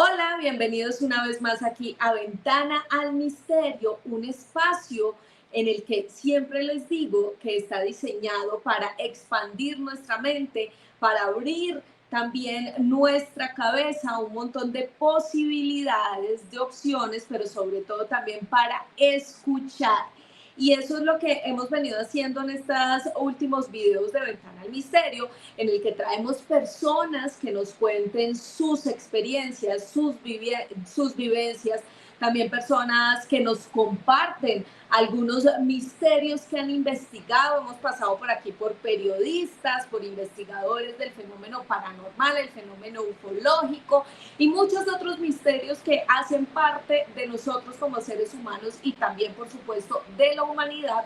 Hola, bienvenidos una vez más aquí a Ventana al Misterio, un espacio en el que siempre les digo que está diseñado para expandir nuestra mente, para abrir también nuestra cabeza a un montón de posibilidades, de opciones, pero sobre todo también para escuchar. Y eso es lo que hemos venido haciendo en estos últimos videos de Ventana al Misterio, en el que traemos personas que nos cuenten sus experiencias, sus vivencias, también personas que nos comparten algunos misterios que han investigado. Hemos pasado por aquí por periodistas, por investigadores del fenómeno paranormal, el fenómeno ufológico y muchos otros misterios que hacen parte de nosotros como seres humanos y también, por supuesto, de la humanidad.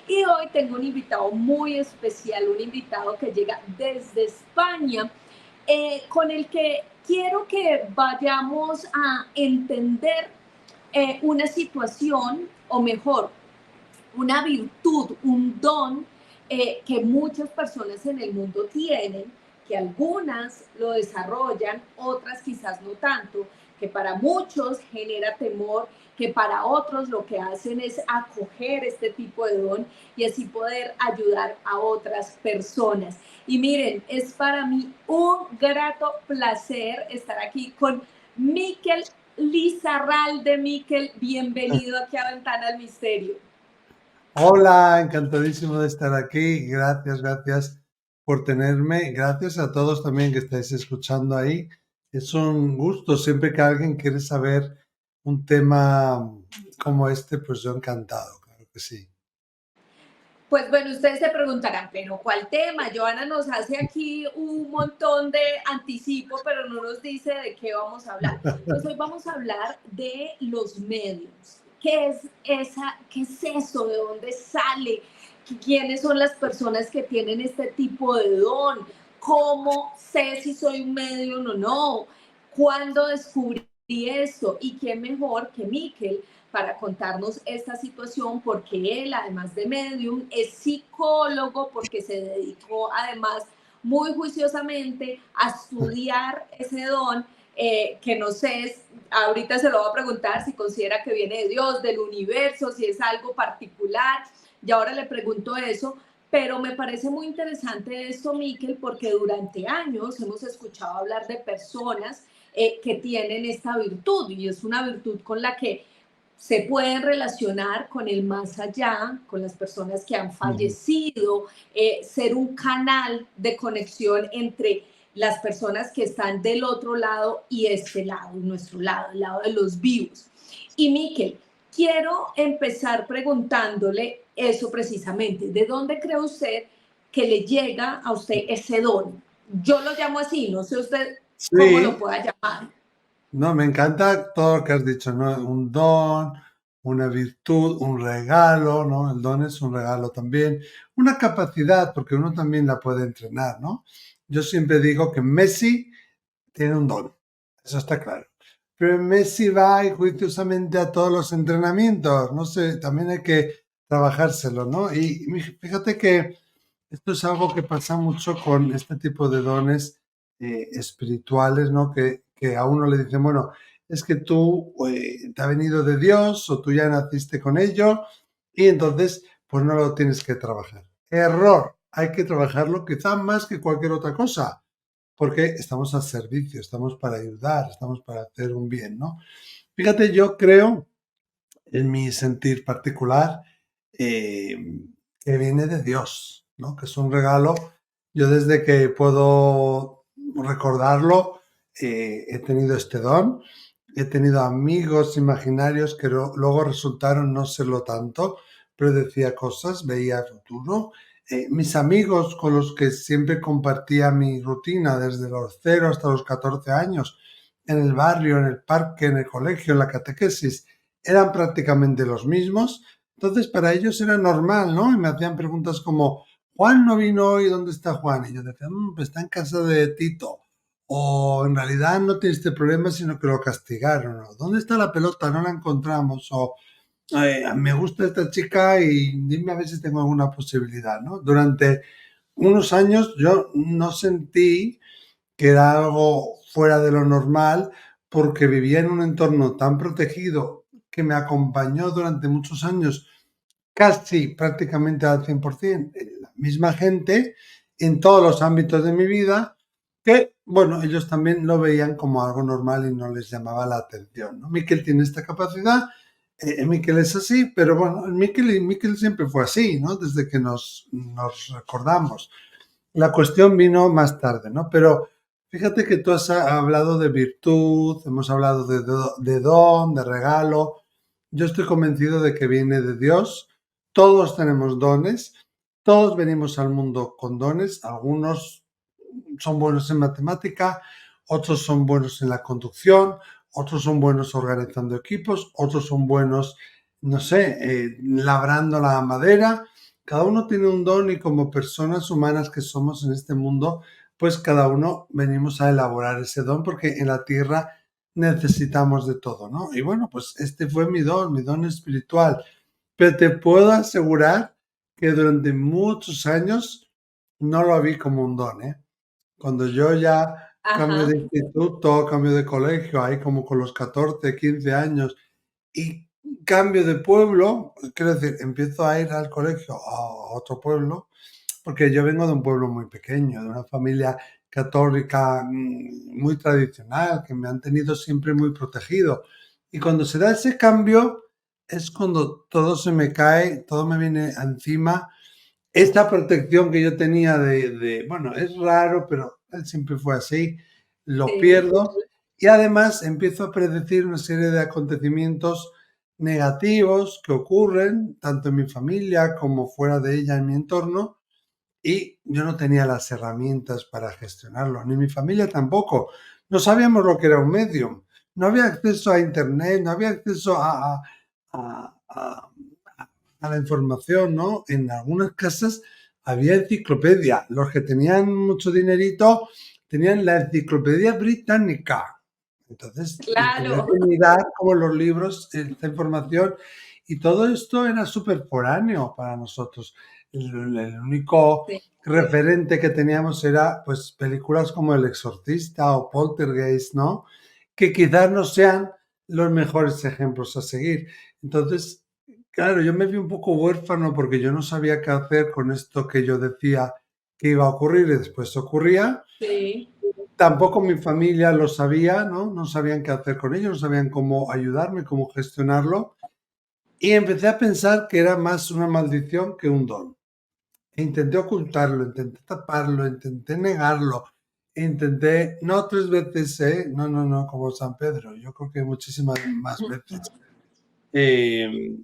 Y hoy tengo un invitado muy especial, un invitado que llega desde España, con el que quiero que vayamos a entender una situación, o mejor, una virtud, un don que muchas personas en el mundo tienen, que algunas lo desarrollan, otras quizás no tanto, que para muchos genera temor, que para otros lo que hacen es acoger este tipo de don y así poder ayudar a otras personas. Y miren, es para mí un grato placer estar aquí con Miquel Lizarralde. Miquel, bienvenido aquí a Ventana al Misterio. Hola, encantadísimo de estar aquí. Gracias por tenerme. Gracias a todos también que estáis escuchando ahí. Es un gusto. Siempre que alguien quiere saber un tema como este, pues yo encantado, claro que sí. Pues bueno, ustedes se preguntarán, pero ¿cuál tema? Joana nos hace aquí un montón de anticipo, pero no nos dice de qué vamos a hablar. Pues hoy vamos a hablar de los medios. ¿Qué es eso? ¿De dónde sale? ¿Quiénes son las personas que tienen este tipo de don? ¿Cómo sé si soy un medium o no? ¿Cuándo descubrí esto? Y qué mejor que Miquel para contarnos esta situación, porque él, además de medium, es psicólogo, porque se dedicó además muy juiciosamente a estudiar ese don, que no sé, ahorita se lo voy a preguntar si considera que viene de Dios, del universo, si es algo particular, y ahora le pregunto eso, pero me parece muy interesante esto, Miquel, porque durante años hemos escuchado hablar de personas que tienen esta virtud, y es una virtud con la que se pueden relacionar con el más allá, con las personas que han Ujú. fallecido, ser un canal de conexión entre las personas que están del otro lado y este lado, nuestro lado, el lado de los vivos. Y Miquel, quiero empezar preguntándole eso precisamente. ¿De dónde cree usted que le llega a usted ese don? Yo lo llamo así, no sé usted cómo lo Sí, pueda llamar. no, me encanta todo lo que has dicho, ¿no? Un don, una virtud, un regalo, ¿no? El don es un regalo también. Una capacidad, porque uno también la puede entrenar, ¿no? Yo siempre digo que Messi tiene un don, eso está claro. Pero Messi va y juiciosamente a todos los entrenamientos, no sé, también hay que trabajárselo, ¿no? Y fíjate que esto es algo que pasa mucho con este tipo de dones espirituales, ¿no? Que a uno le dicen, bueno, es que tú te ha venido de Dios o tú ya naciste con ello y entonces pues no lo tienes que trabajar. Error, hay que trabajarlo quizá más que cualquier otra cosa porque estamos al servicio, estamos para ayudar, estamos para hacer un bien, ¿no? Fíjate, yo creo, en mi sentir particular, eh, que viene de Dios, ¿no? Que es un regalo. Yo desde que puedo recordarlo, he tenido este don. He tenido amigos imaginarios que luego resultaron no serlo tanto, pero decía cosas, veía el futuro. Mis amigos con los que siempre compartía mi rutina desde los 0 hasta los 14 años, en el barrio, en el parque, en el colegio, en la catequesis, eran prácticamente los mismos. Entonces para ellos era normal, ¿no? Y me hacían preguntas como, Juan no vino hoy, ¿dónde está Juan? Y yo decía, pues está en casa de Tito. O en realidad no tiene este problema, sino que lo castigaron. ¿No? ¿Dónde está la pelota? No la encontramos. O me gusta esta chica y dime a ver si tengo alguna posibilidad, ¿no? Durante unos años yo no sentí que era algo fuera de lo normal, porque vivía en un entorno tan protegido que me acompañó durante muchos años, casi prácticamente al 100%, la misma gente en todos los ámbitos de mi vida, que, bueno, ellos también lo veían como algo normal y no les llamaba la atención, ¿no? Miquel tiene esta capacidad, Miquel es así, pero bueno, Miquel siempre fue así, ¿no? Desde que nos recordamos. La cuestión vino más tarde, ¿no? Pero fíjate que tú has hablado de virtud, hemos hablado de don, de regalo. Yo estoy convencido de que viene de Dios. Todos tenemos dones, todos venimos al mundo con dones. Algunos son buenos en matemática, otros son buenos en la conducción, otros son buenos organizando equipos, otros son buenos, no sé, labrando la madera. Cada uno tiene un don y como personas humanas que somos en este mundo, pues cada uno venimos a elaborar ese don porque en la tierra necesitamos de todo, ¿no? Y bueno, pues este fue mi don espiritual. Pero te puedo asegurar que durante muchos años no lo vi como un don, ¿eh? Cuando yo ya cambio Ajá, de instituto, cambio de colegio, ahí como con los 14, 15 años, y cambio de pueblo, quiero decir, empiezo a ir al colegio a otro pueblo, porque yo vengo de un pueblo muy pequeño, de una familia católica muy tradicional, que me han tenido siempre muy protegido. Y cuando se da ese cambio, es cuando todo se me cae, todo me viene encima. Esta protección que yo tenía bueno, es raro, pero él siempre fue así, lo sí, pierdo y además empiezo a predecir una serie de acontecimientos negativos que ocurren tanto en mi familia como fuera de ella en mi entorno y yo no tenía las herramientas para gestionarlo, ni mi familia tampoco. No sabíamos lo que era un medium, no había acceso a internet, no había acceso a- a- a la información, ¿no? En algunas casas había enciclopedia. Los que tenían mucho dinerito tenían la enciclopedia británica. Entonces, tenía claro. que mirar como los libros, esta información, y todo esto era súper foráneo para nosotros. El único Sí. referente que teníamos era pues películas como El Exorcista o Poltergeist, ¿no? Que quizás no sean los mejores ejemplos a seguir. Entonces, claro, yo me vi un poco huérfano porque yo no sabía qué hacer con esto que yo decía que iba a ocurrir y después ocurría. Sí, Tampoco mi familia lo sabía, ¿no? No sabían qué hacer con ello, no sabían cómo ayudarme, cómo gestionarlo. Y empecé a pensar que era más una maldición que un don. E intenté ocultarlo, intenté taparlo, intenté negarlo, intenté, no 3 veces, ¿eh? No, no, no, como San Pedro, yo creo que muchísimas más veces. Eh,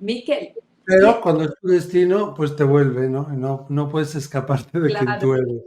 Miquel, Pero y cuando es tu destino, pues te vuelve, ¿no? Y no puedes escaparte de quien claro. tú eres.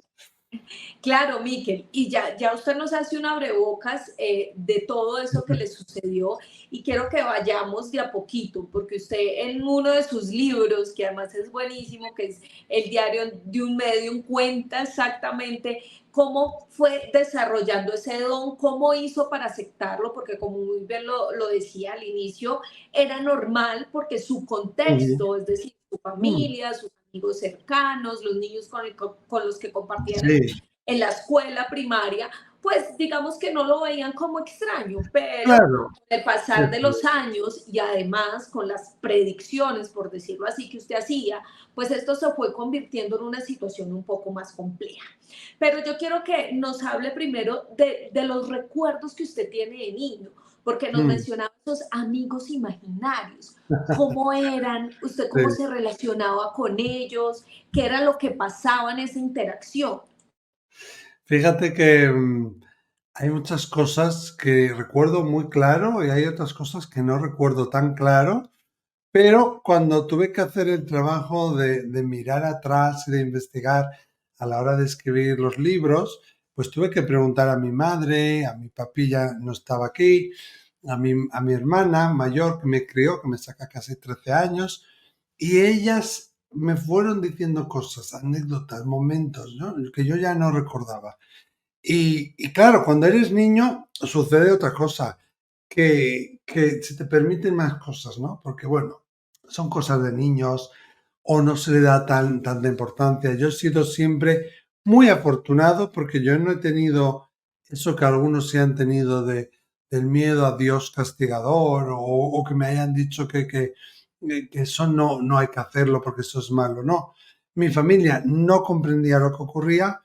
Claro, Miquel, y ya usted nos hace un abrebocas de todo eso que le sucedió y quiero que vayamos de a poquito, porque usted en uno de sus libros, que además es buenísimo, que es El diario de un medium, cuenta exactamente cómo fue desarrollando ese don, cómo hizo para aceptarlo, porque como muy bien lo decía al inicio, era normal porque su Ujú. contexto, es decir, su Mm, familia, sus amigos cercanos, los niños con los que compartían sí, en la escuela primaria, pues digamos que no lo veían como extraño, pero claro. con el pasar de Eso los años y además con las predicciones, por decirlo así, que usted hacía, pues esto se fue convirtiendo en una situación un poco más compleja. Pero yo quiero que nos hable primero de los recuerdos que usted tiene de niño, porque nos mm, mencionaba esos amigos imaginarios. ¿Cómo eran? ¿Usted sí. cómo se relacionaba con ellos? ¿Qué era lo que pasaba en esa interacción? Fíjate que, hay muchas cosas que recuerdo muy claro y hay otras cosas que no recuerdo tan claro, pero cuando tuve que hacer el trabajo de mirar atrás y de investigar a la hora de escribir los libros, pues tuve que preguntar a mi madre, a mi papi ya no estaba aquí, a mi hermana mayor que me crió, que me saca casi 13 años, y ellas me fueron diciendo cosas, anécdotas, momentos, ¿no? Que yo ya no recordaba. Y claro, cuando eres niño sucede otra cosa, que se te permiten más cosas, ¿no? Porque bueno, son cosas de niños o no se le da tanta importancia. Yo he sido siempre muy afortunado porque yo no he tenido eso que algunos sí han tenido del miedo a Dios castigador o que me hayan dicho que eso no hay que hacerlo porque eso es malo. No, mi familia no comprendía lo que ocurría,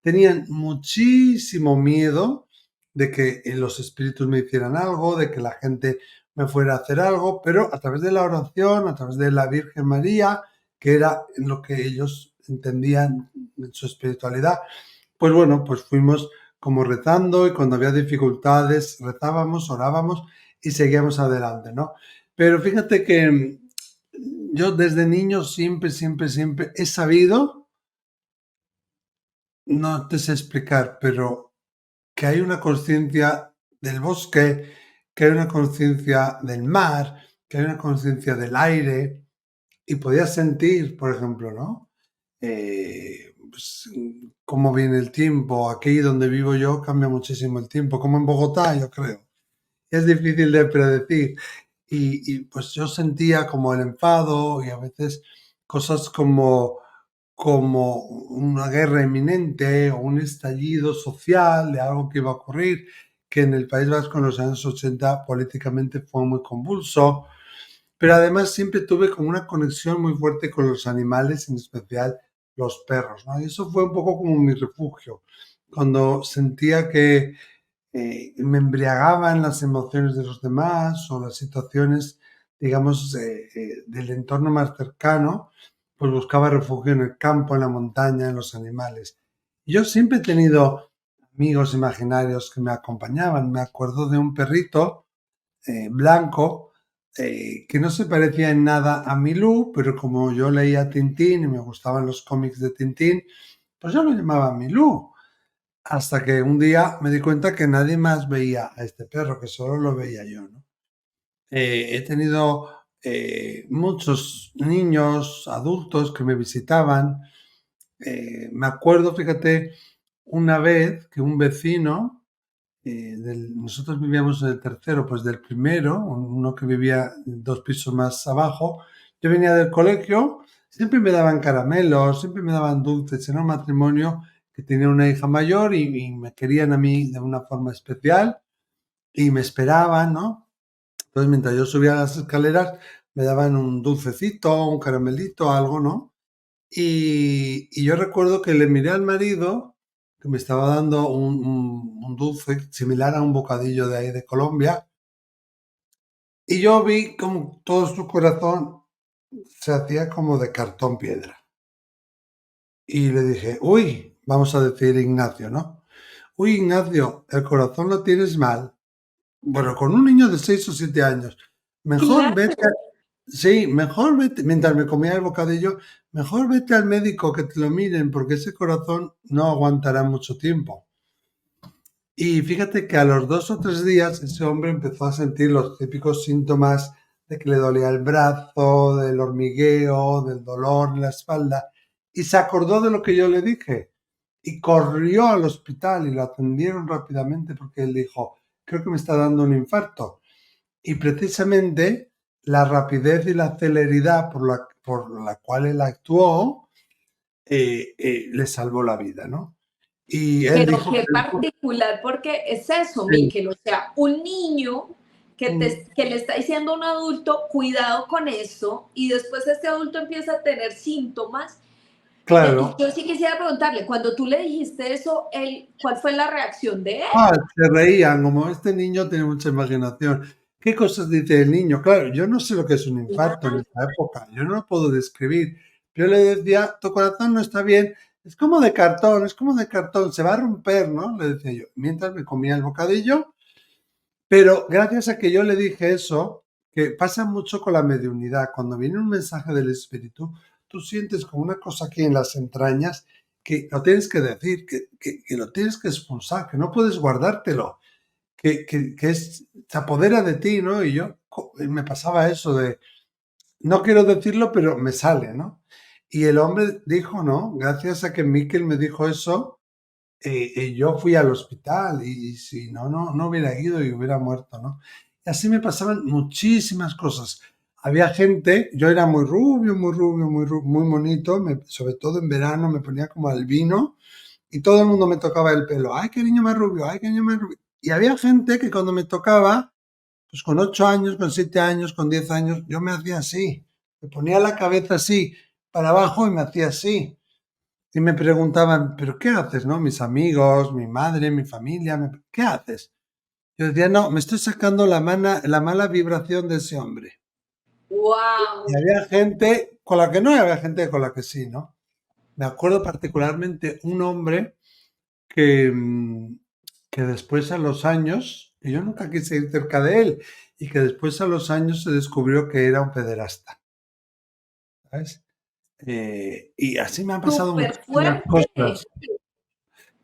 tenían muchísimo miedo de que los espíritus me hicieran algo, de que la gente me fuera a hacer algo, pero a través de la oración, a través de la Virgen María, que era lo que ellos entendían en su espiritualidad, pues bueno, pues fuimos como rezando y cuando había dificultades rezábamos, orábamos y seguíamos adelante, ¿no? Pero fíjate que yo desde niño siempre he sabido, no te sé explicar, pero que hay una conciencia del bosque, que hay una conciencia del mar, que hay una conciencia del aire y podías sentir, por ejemplo, ¿no? Pues, cómo viene el tiempo. Aquí donde vivo yo cambia muchísimo el tiempo, como en Bogotá, yo creo. Es difícil de predecir. Pues yo sentía como el enfado y a veces cosas como una guerra inminente o un estallido social de algo que iba a ocurrir, que en el País Vasco en los años 80 políticamente fue muy convulso, pero además siempre tuve como una conexión muy fuerte con los animales, en especial los perros, ¿no? Y eso fue un poco como mi refugio, cuando sentía que me embriagaban las emociones de los demás o las situaciones, digamos, del entorno más cercano, pues buscaba refugio en el campo, en la montaña, en los animales. Yo siempre he tenido amigos imaginarios que me acompañaban. Me acuerdo de un perrito blanco que no se parecía en nada a Milú, pero como yo leía Tintín y me gustaban los cómics de Tintín, pues yo lo llamaba Milú. Hasta que un día me di cuenta que nadie más veía a este perro, que solo lo veía yo, ¿no? He tenido muchos niños, adultos que me visitaban. Me acuerdo, fíjate, una vez que un vecino, nosotros vivíamos en el tercero, pues del primero, uno que vivía 2 pisos más abajo, yo venía del colegio, siempre me daban caramelos, siempre me daban dulces, era un matrimonio que tenía una hija mayor y me querían a mí de una forma especial y me esperaban, ¿no? Entonces, mientras yo subía las escaleras, me daban un dulcecito, un caramelito, algo, ¿no? Y yo recuerdo que le miré al marido, que me estaba dando un dulce similar a un bocadillo de ahí de Colombia, y yo vi como todo su corazón se hacía como de cartón piedra. Y le dije, uy, vamos a decir Ignacio, ¿no? Uy, Ignacio, el corazón lo tienes mal. Bueno, con un niño de 6 o 7 años, mejor vete, Claro. sí, mejor vete, mientras me comía el bocadillo, mejor vete al médico que te lo miren, porque ese corazón no aguantará mucho tiempo. Y fíjate que a los 2 o 3 días ese hombre empezó a sentir los típicos síntomas de que le dolía el brazo, del hormigueo, del dolor en la espalda, y se acordó de lo que yo le dije y corrió al hospital y lo atendieron rápidamente porque él dijo, creo que me está dando un infarto. Y precisamente la rapidez y la celeridad por la cual él actuó le salvó la vida, ¿no? Y él Pero dijo qué que... particular, porque es eso, Sí. Miquel, o sea, un niño que le está diciendo a un adulto, cuidado con eso, y después este adulto empieza a tener síntomas. Claro. Yo sí quisiera preguntarle, cuando tú le dijiste eso, ¿cuál fue la reacción de él? Se reían, como este niño tiene mucha imaginación. ¿Qué cosas dice el niño? Claro, yo no sé lo que es un infarto en esta época, yo no lo puedo describir. Yo le decía, tu corazón no está bien, es como de cartón, es como de cartón, se va a romper, ¿no? Le decía yo, mientras me comía el bocadillo, pero gracias a que yo le dije eso, que pasa mucho con la mediunidad, cuando viene un mensaje del espíritu, tú sientes como una cosa aquí en las entrañas que lo tienes que decir, que lo tienes que expulsar, que no puedes guardártelo, que se apodera de ti, ¿no? Y yo me pasaba eso de, no quiero decirlo, pero me sale, ¿no? Y el hombre dijo, ¿no? Gracias a que Miquel me dijo eso, yo fui al hospital y si no hubiera ido y hubiera muerto, ¿no? Y así me pasaban muchísimas cosas. Había gente, yo era muy rubio, muy bonito, sobre todo en verano me ponía como albino y todo el mundo me tocaba el pelo. ¡Ay, qué niño más rubio! ¡Ay, qué niño más rubio! Y había gente que cuando me tocaba, pues con 8 años, con 7 años, con 10 años, yo me hacía así. Me ponía la cabeza así para abajo y me hacía así. Y me preguntaban, ¿pero qué haces, no? Mis amigos, mi madre, mi familia, ¿qué haces? Yo decía, no, me estoy sacando la mala vibración de ese hombre. Y Wow. había gente con la que no y había gente con la que sí, ¿no? Me acuerdo particularmente un hombre que, que después a los años, que yo nunca quise ir cerca de él, y que después a los años se descubrió que era un pederasta, ¿sabes? Y así me han pasado Súper muchísimas fuerte. cosas.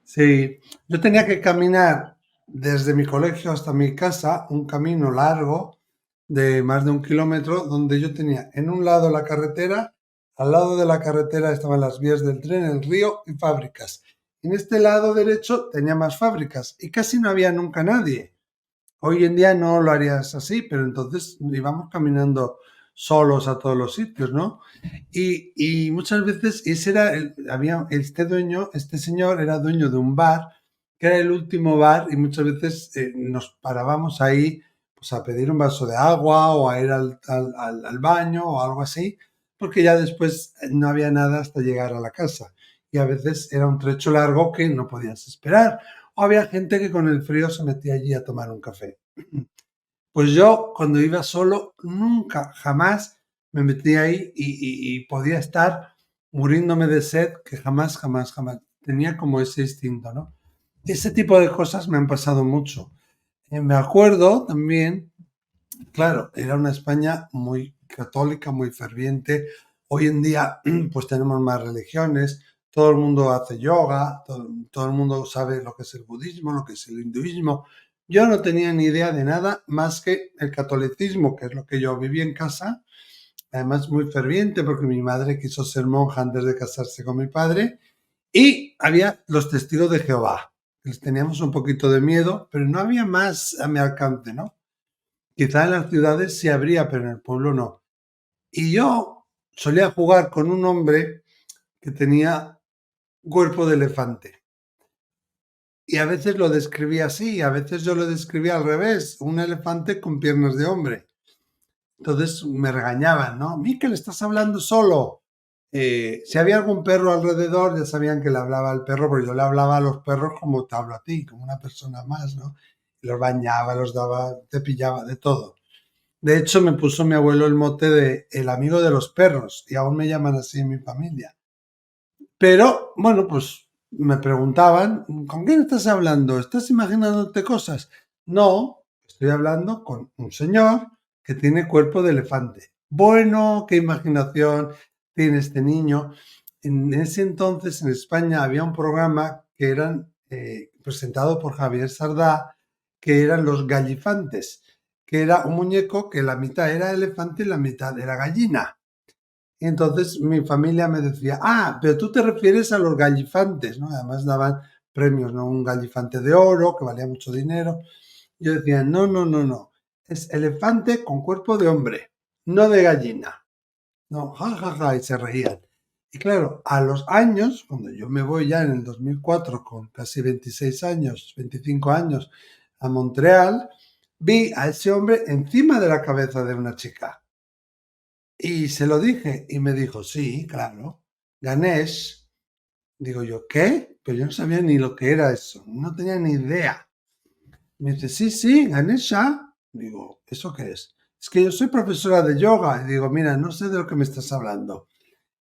Sí, yo tenía que caminar desde mi colegio hasta mi casa, un camino largo de más de 1 kilómetro, donde yo tenía en un lado la carretera, al lado de la carretera estaban las vías del tren, el río y fábricas. En este lado derecho tenía más fábricas y casi no había nunca nadie. Hoy en día no lo harías así, pero entonces íbamos caminando solos a todos los sitios, ¿no? Y muchas veces ese era había este dueño, este señor era dueño de un bar, que era el último bar, y muchas veces nos parábamos ahí pues a pedir un vaso de agua o a ir al baño o algo así, porque ya después no había nada hasta llegar a la casa. Y a veces era un trecho largo que no podías esperar. O había gente que con el frío se metía allí a tomar un café. Pues yo, cuando iba solo, nunca, jamás me metía ahí y podía estar muriéndome de sed, que jamás, jamás, jamás. Tenía como ese instinto, ¿no? Ese tipo de cosas me han pasado mucho. Me acuerdo también, claro, era una España muy católica, muy ferviente. Hoy en día, pues tenemos más religiones, todo el mundo hace yoga, todo el mundo sabe lo que es el budismo, lo que es el hinduismo. Yo no tenía ni idea de nada más que el catolicismo, que es lo que yo viví en casa, además muy ferviente porque mi madre quiso ser monja antes de casarse con mi padre, y había los testigos de Jehová. Les teníamos un poquito de miedo, pero no había más a mi alcance, ¿no? Quizá en las ciudades sí habría, pero en el pueblo no. Y yo solía jugar con un hombre que tenía cuerpo de elefante. Y a veces lo describía así, a veces yo lo describía al revés, un elefante con piernas de hombre. Entonces me regañaban, ¿no? Miquel, estás hablando solo. Si había algún perro alrededor, ya sabían que le hablaba al perro, pero yo le hablaba a los perros como te hablo a ti, como una persona más, ¿no? Los bañaba, los daba, te pillaba, de todo. De hecho, me puso mi abuelo el mote de el amigo de los perros y aún me llaman así en mi familia. Pero, bueno, pues me preguntaban, ¿con quién estás hablando? ¿Estás imaginándote cosas? No, estoy hablando con un señor que tiene cuerpo de elefante. Bueno, qué imaginación tiene este niño. En ese entonces en España había un programa que eran presentado por Javier Sardá, que eran los gallifantes, que era un muñeco que la mitad era elefante y la mitad era gallina. Y entonces mi familia me decía, pero tú te refieres a los gallifantes, ¿no? Además daban premios, ¿no? Un gallifante de oro que valía mucho dinero. Yo decía, no, no, no, no. Es elefante con cuerpo de hombre, no de gallina. No, ja, ja, ja, y se reían. Y claro, a los años, cuando yo me voy ya en el 2004 con casi 26 años, 25 años, a Montreal, vi a ese hombre encima de la cabeza de una chica. Y se lo dije y me dijo, sí, claro, Ganesh. Digo yo, ¿qué? Pero yo no sabía ni lo que era eso, no tenía ni idea. Me dice, sí, sí, Ganesha. Digo, ¿eso qué es? Es que yo soy profesora de yoga. Y digo, mira, no sé de lo que me estás hablando.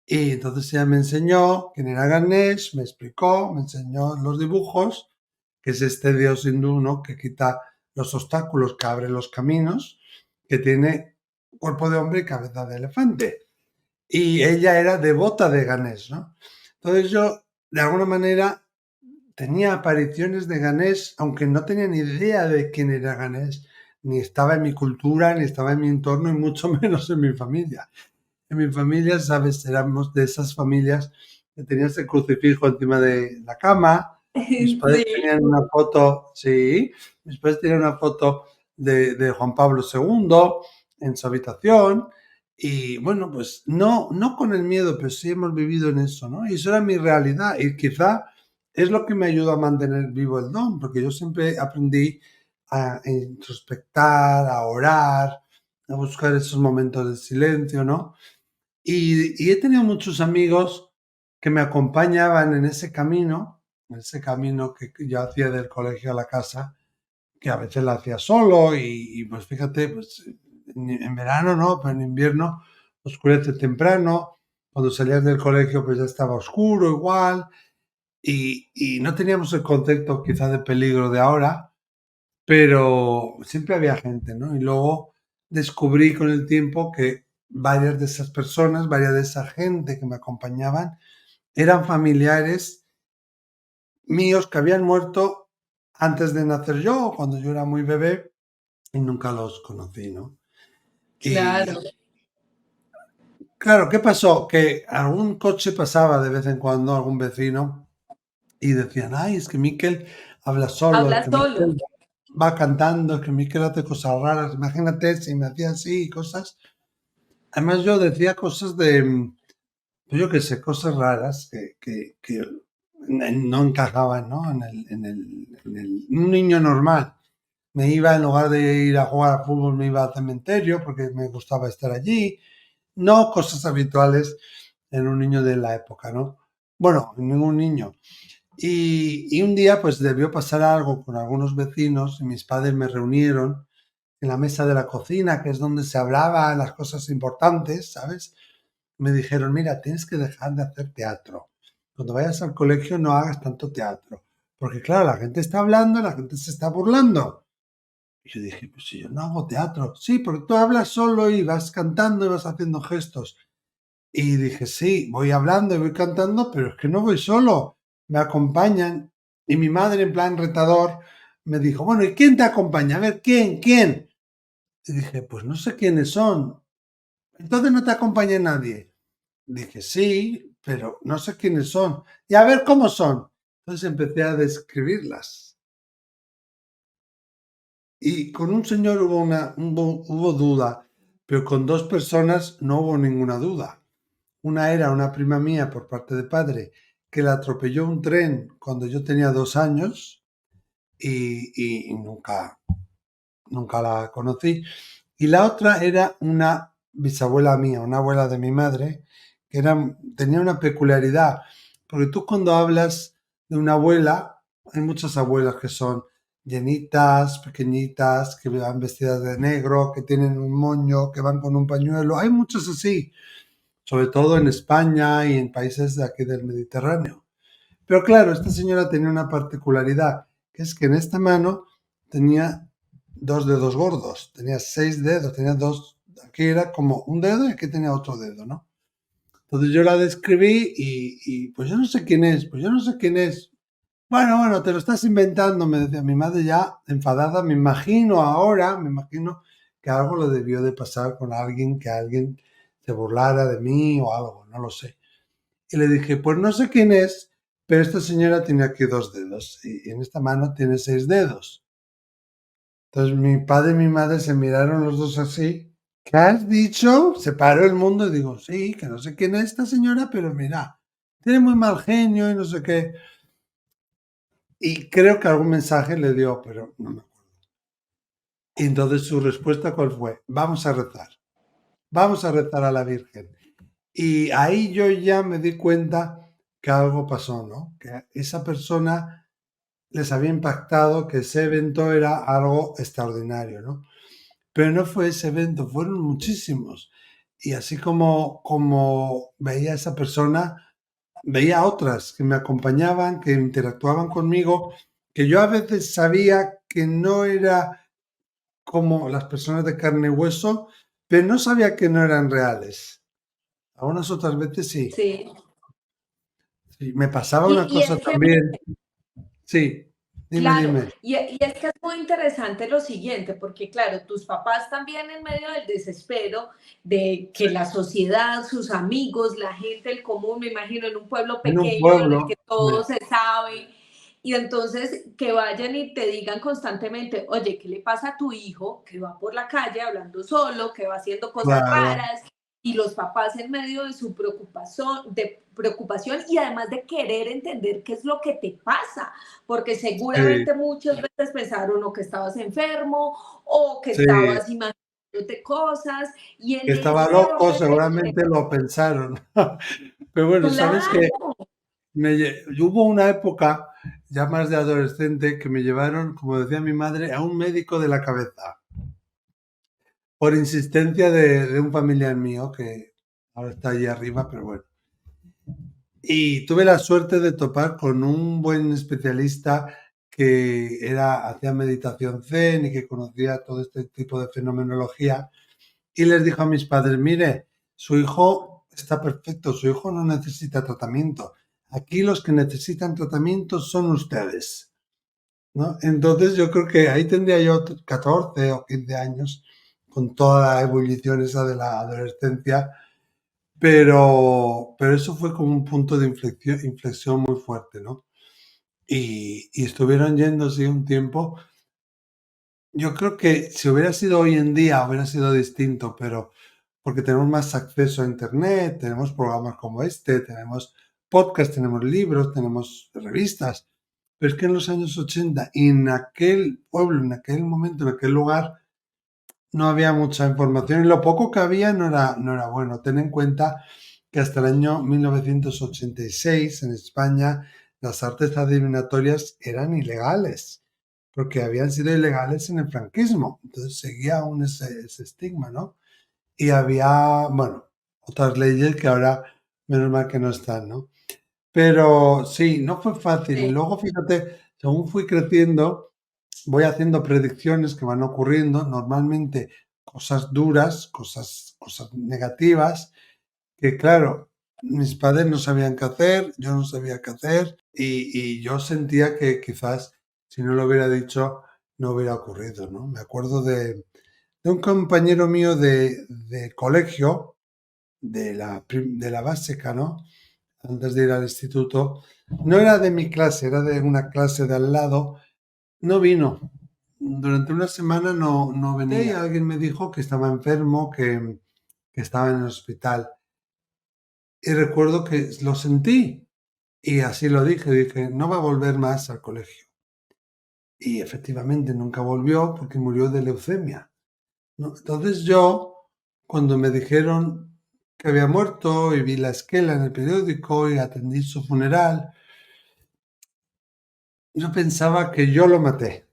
Y entonces ella me enseñó quién era Ganesh, me explicó, me enseñó los dibujos, que es este dios hindú, ¿no? Que quita los obstáculos, que abre los caminos, que tiene cuerpo de hombre y cabeza de elefante. Y ella era devota de Ganesh, ¿no? Entonces yo, de alguna manera, tenía apariciones de Ganesh, aunque no tenía ni idea de quién era Ganesh, ni estaba en mi cultura, ni estaba en mi entorno, y mucho menos en mi familia. En mi familia, sabes, éramos de esas familias que tenías el crucifijo encima de la cama. Mis padres Sí. tenían una foto, sí, mis padres tenían una foto de Juan Pablo II en su habitación. Y bueno, pues no, no con el miedo, pero sí hemos vivido en eso, ¿no? Y eso era mi realidad. Y quizá es lo que me ayudó a mantener vivo el don, porque yo siempre aprendí a introspectar, a orar, a buscar esos momentos de silencio, ¿no? Y he tenido muchos amigos que me acompañaban en ese camino que yo hacía del colegio a la casa, que a veces lo hacía solo y pues fíjate, pues en verano no, pero en invierno oscurece temprano, cuando salías del colegio pues ya estaba oscuro igual y no teníamos el concepto quizá de peligro de ahora, pero siempre había gente, ¿no? Y luego descubrí con el tiempo que varias de esas personas, varias de esa gente que me acompañaban, eran familiares míos que habían muerto antes de nacer yo, cuando yo era muy bebé, y nunca los conocí, ¿no? Claro, Y claro, ¿qué pasó? Que algún coche pasaba de vez en cuando, algún vecino, y decían, ay, es que Miquel habla solo, es habla que solo. Miquel va cantando, es que Miquel hace cosas raras. Imagínate si me hacía así y cosas. Además, yo decía cosas de, pues yo qué sé, cosas raras que no encajaban, ¿no? Un niño normal. Me iba, en lugar de ir a jugar al fútbol, me iba al cementerio porque me gustaba estar allí. No cosas habituales en un niño de la época, ¿no? Bueno, en ningún niño. Y un día, pues debió pasar algo con algunos vecinos y mis padres me reunieron en la mesa de la cocina, que es donde se hablaban las cosas importantes, ¿sabes? Me dijeron, mira, tienes que dejar de hacer teatro. Cuando vayas al colegio no hagas tanto teatro. Porque claro, la gente está hablando, la gente se está burlando. Y yo dije, pues si yo no hago teatro. Sí, porque tú hablas solo y vas cantando y vas haciendo gestos. Y dije, sí, voy hablando y voy cantando, pero es que no voy solo, me acompañan. Y mi madre, en plan retador, me dijo, bueno, ¿y quién te acompaña? A ver, ¿quién? ¿Quién? Y dije, pues no sé quiénes son. Entonces no te acompaña nadie. Dije, sí, pero no sé quiénes son. Y a ver cómo son. Entonces empecé a describirlas. Y con un señor hubo duda, pero con dos personas no hubo ninguna duda. Una era una prima mía por parte de padre que la atropelló un tren cuando yo tenía 2 años y nunca la conocí. Y la otra era una bisabuela mía, una abuela de mi madre, que tenía una peculiaridad, porque tú cuando hablas de una abuela, hay muchas abuelas que son llenitas, pequeñitas, que van vestidas de negro, que tienen un moño, que van con un pañuelo, hay muchas así, sobre todo en España y en países de aquí del Mediterráneo. Pero claro, esta señora tenía una particularidad, que es que en esta mano tenía dos dedos gordos, tenía 6 dedos, tenía dos, aquí era como un dedo y aquí tenía otro dedo, ¿no? Entonces yo la describí y pues yo no sé quién es, pues yo no sé quién es. Bueno, te lo estás inventando, me decía mi madre ya enfadada, me imagino ahora, me imagino que algo le debió de pasar con alguien, que alguien se burlara de mí o algo, no lo sé. Y le dije, pues no sé quién es, pero esta señora tiene aquí 2 dedos y en esta mano tiene 6 dedos. Entonces mi padre y mi madre se miraron los dos así. ¿Qué has dicho? Se paró el mundo y digo, sí, que no sé quién es esta señora, pero mira, tiene muy mal genio y no sé qué. Y creo que algún mensaje le dio, pero no me acuerdo. Y entonces su respuesta, ¿cuál fue? Vamos a rezar a la Virgen. Y ahí yo ya me di cuenta que algo pasó, ¿no? Que esa persona les había impactado, que ese evento era algo extraordinario, ¿no? Pero no fue ese evento, fueron muchísimos. Y así como veía a esa persona, veía a otras que me acompañaban, que interactuaban conmigo, que yo a veces sabía que no era como las personas de carne y hueso, pero no sabía que no eran reales. Algunas otras veces sí. Sí. Sí, me pasaba una Y cosa es que también. Sí, dime, claro, dime. y es que es muy interesante lo siguiente, porque claro, tus papás también en medio del desespero de que la sociedad, sus amigos, la gente, el común, me imagino, en un pueblo En un pequeño en el que pueblo, todo se sabe, y entonces que vayan y te digan constantemente, oye, ¿qué le pasa a tu hijo que va por la calle hablando solo, que va haciendo cosas claro, raras? y los papás en medio de su preocupación y además de querer entender qué es lo que te pasa, porque Sí, seguramente muchas veces pensaron o que estabas enfermo o que sí, estabas imaginándote cosas y que el estaba deseo loco, de seguramente lo pensaron. Pero bueno, sabes que claro, hubo una época, ya más de adolescente, que me llevaron, como decía mi madre, a un médico de la cabeza, por insistencia de un familiar mío que ahora está allí arriba, pero bueno. Y tuve la suerte de topar con un buen especialista que hacía meditación zen y que conocía todo este tipo de fenomenología. Y les dijo a mis padres, mire, su hijo está perfecto, su hijo no necesita tratamiento. Aquí los que necesitan tratamiento son ustedes, ¿no? Entonces yo creo que ahí tendría yo 14 o 15 años con toda la ebullición esa de la adolescencia, pero eso fue como un punto de inflexión muy fuerte, ¿no? Y estuvieron yéndose un tiempo. Yo creo que si hubiera sido hoy en día hubiera sido distinto, pero porque tenemos más acceso a Internet, tenemos programas como este, tenemos podcasts, tenemos libros, tenemos revistas. Pero es que en los años 80, en aquel pueblo, en aquel momento, en aquel lugar, no había mucha información y lo poco que había no era bueno. Ten en cuenta que hasta el año 1986 en España las artes adivinatorias eran ilegales, porque habían sido ilegales en el franquismo. Entonces seguía aún ese estigma, ¿no? Y había, bueno, otras leyes que ahora menos mal que no están, ¿no? Pero sí, no fue fácil. Y sí, luego, fíjate, según fui creciendo, voy haciendo predicciones que van ocurriendo, normalmente cosas duras, cosas negativas, que claro, mis padres no sabían qué hacer, yo no sabía qué hacer, y yo sentía que quizás si no lo hubiera dicho, no hubiera ocurrido, ¿no? Me acuerdo de un compañero mío de colegio, de la básica, ¿no? Antes de ir al instituto, no era de mi clase, era de una clase de al lado, no vino. Durante una semana no venía. Y alguien me dijo que estaba enfermo, que estaba en el hospital. Y recuerdo que lo sentí y así lo dije, no va a volver más al colegio. Y efectivamente nunca volvió porque murió de leucemia, ¿no? Entonces yo, cuando me dijeron que había muerto y vi la esquela en el periódico y atendí su funeral, yo pensaba que yo lo maté,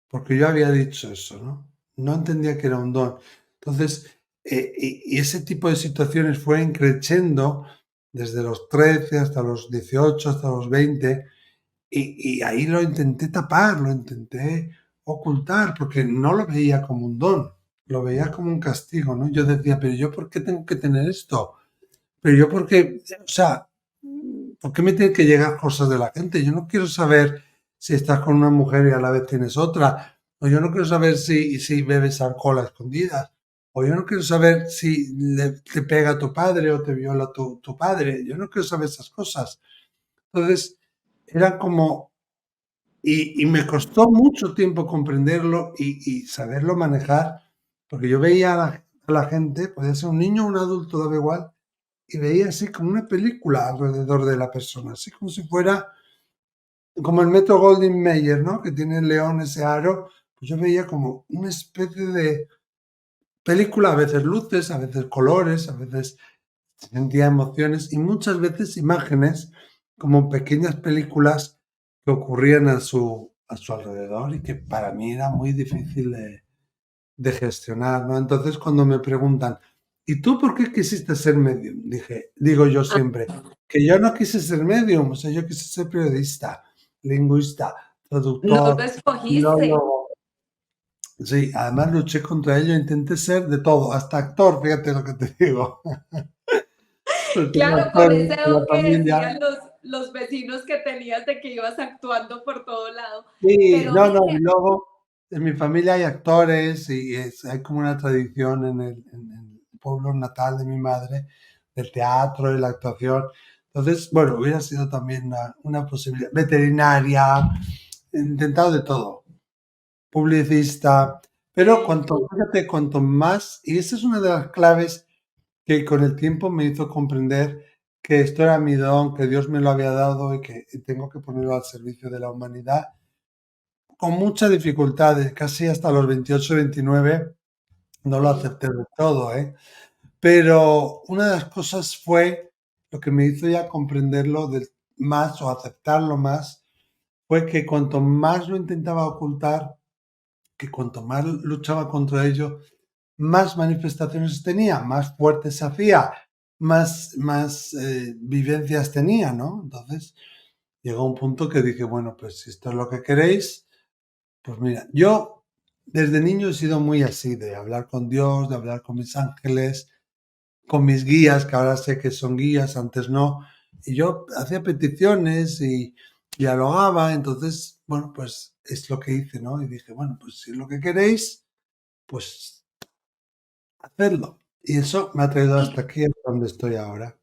porque yo había dicho eso, ¿no? No entendía que era un don. Entonces, y ese tipo de situaciones fue creciendo desde los 13 hasta los 18, hasta los 20, y ahí lo intenté tapar, lo intenté ocultar, porque no lo veía como un don, lo veía como un castigo, ¿no? Yo decía, pero yo ¿por qué tengo que tener esto? Pero yo ¿por qué? O sea, ¿por qué me tienen que llegar cosas de la gente? Yo no quiero saber si estás con una mujer y a la vez tienes otra. O yo no quiero saber si bebes alcohol a escondidas. O yo no quiero saber si te pega tu padre o te viola tu padre. Yo no quiero saber esas cosas. Entonces, era como... Y me costó mucho tiempo comprenderlo y saberlo manejar, porque yo veía a la gente, podía ser un niño o un adulto, daba igual, y veía así como una película alrededor de la persona, así como si fuera como el Metro Goldwyn Mayer, ¿no? Que tiene el león ese aro, pues yo veía como una especie de película, a veces luces, a veces colores, a veces sentía emociones y muchas veces imágenes como pequeñas películas que ocurrían a su alrededor y que para mí era muy difícil de gestionar, ¿no? Entonces, cuando me preguntan, ¿y tú por qué quisiste ser medium? Digo yo siempre, que yo no quise ser medium, o sea, yo quise ser periodista, lingüista, no lo traductor, escogiste. filólogo. Sí, además luché contra ello, intenté ser de todo, hasta actor, fíjate lo que te digo. Pues tengo Claro, con actores ese en la don que familia. decían los vecinos que tenías de que ibas actuando por todo lado. Sí, Pero no, no, mira, y luego en mi familia hay actores y hay como una tradición en el pueblo natal de mi madre del teatro y la actuación. Entonces, bueno, hubiera sido también una posibilidad. Veterinaria, he intentado de todo. Publicista, Pero fíjate, cuanto más, y esa es una de las claves que con el tiempo me hizo comprender que esto era mi don, que Dios me lo había dado y que tengo que ponerlo al servicio de la humanidad, con mucha dificultad, casi hasta los 28, 29, no lo Sí, acepté del todo, ¿eh? Pero una de las cosas fue lo que me hizo ya comprenderlo más o aceptarlo más, fue que cuanto más lo intentaba ocultar, que cuanto más luchaba contra ello, más manifestaciones tenía, más fuerte se hacía, más vivencias tenía, ¿no? Entonces llegó un punto que dije, bueno, pues si esto es lo que queréis, pues mira, yo desde niño he sido muy así, de hablar con Dios, de hablar con mis ángeles, con mis guías, que ahora sé que son guías, antes no, y yo hacía peticiones y dialogaba, entonces, bueno, pues es lo que hice, ¿no? Y dije, bueno, pues si es lo que queréis, pues hacedlo. Y eso me ha traído y hasta aquí, hasta donde estoy ahora.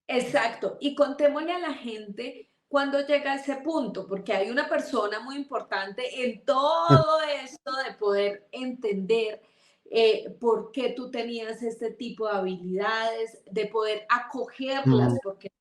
exacto. Y contémosle a la gente cuando llega a ese punto, porque hay una persona muy importante en todo esto de poder entender por qué tú tenías este tipo de habilidades, de poder acogerlas, Mm, porque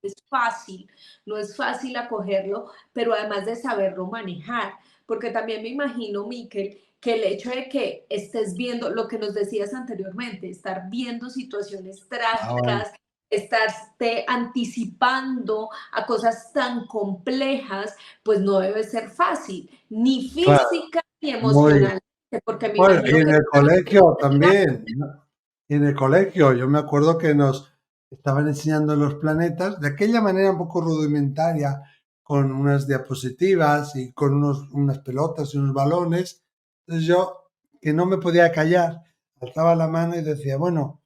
no es fácil acogerlo, pero además de saberlo manejar, porque también me imagino, Miquel, que el hecho de que estés viendo lo que nos decías anteriormente, estar viendo situaciones bueno, trágicas, estarte anticipando a cosas tan complejas, pues no debe ser fácil, ni claro, física ni muy, emocional, porque me bueno, y imagino en que el tú también colegio también, ¿no? Y en el colegio, yo me acuerdo que nos estaban enseñando los planetas de aquella manera un poco rudimentaria, con unas diapositivas y con unas pelotas y unos balones. Entonces yo, que no me podía callar, alzaba la mano y decía, bueno,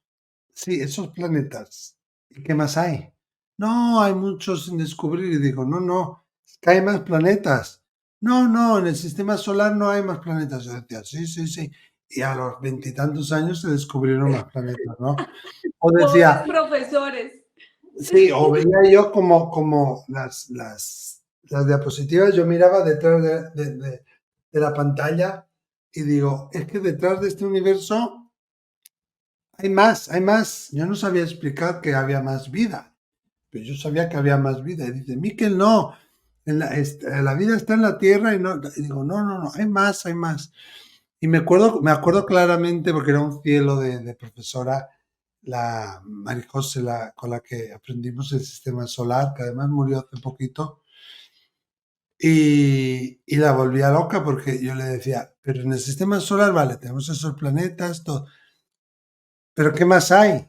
sí, esos planetas, ¿y qué más hay? No, hay muchos sin descubrir. Y digo, no, no, es que hay más planetas. No, no, en el sistema solar no hay más planetas. Yo decía, sí, sí, sí. Y a los veintitantos años se descubrieron más planetas, ¿no? O pobres decía, profesores. sí, o veía yo como las diapositivas, yo miraba detrás de la pantalla y digo, es que detrás de este universo hay más, hay más. Yo no sabía explicar que había más vida, pero yo sabía que había más vida. Y dice, Miquel, no, la vida está en la Tierra y no. Y digo, no, no, no, hay más, hay más. Y me acuerdo claramente, porque era un cielo de profesora, la Marijose, con la que aprendimos el sistema solar, que además murió hace poquito, y la volvía loca porque yo le decía, pero en el sistema solar, vale, tenemos esos planetas, todo, pero ¿qué más hay?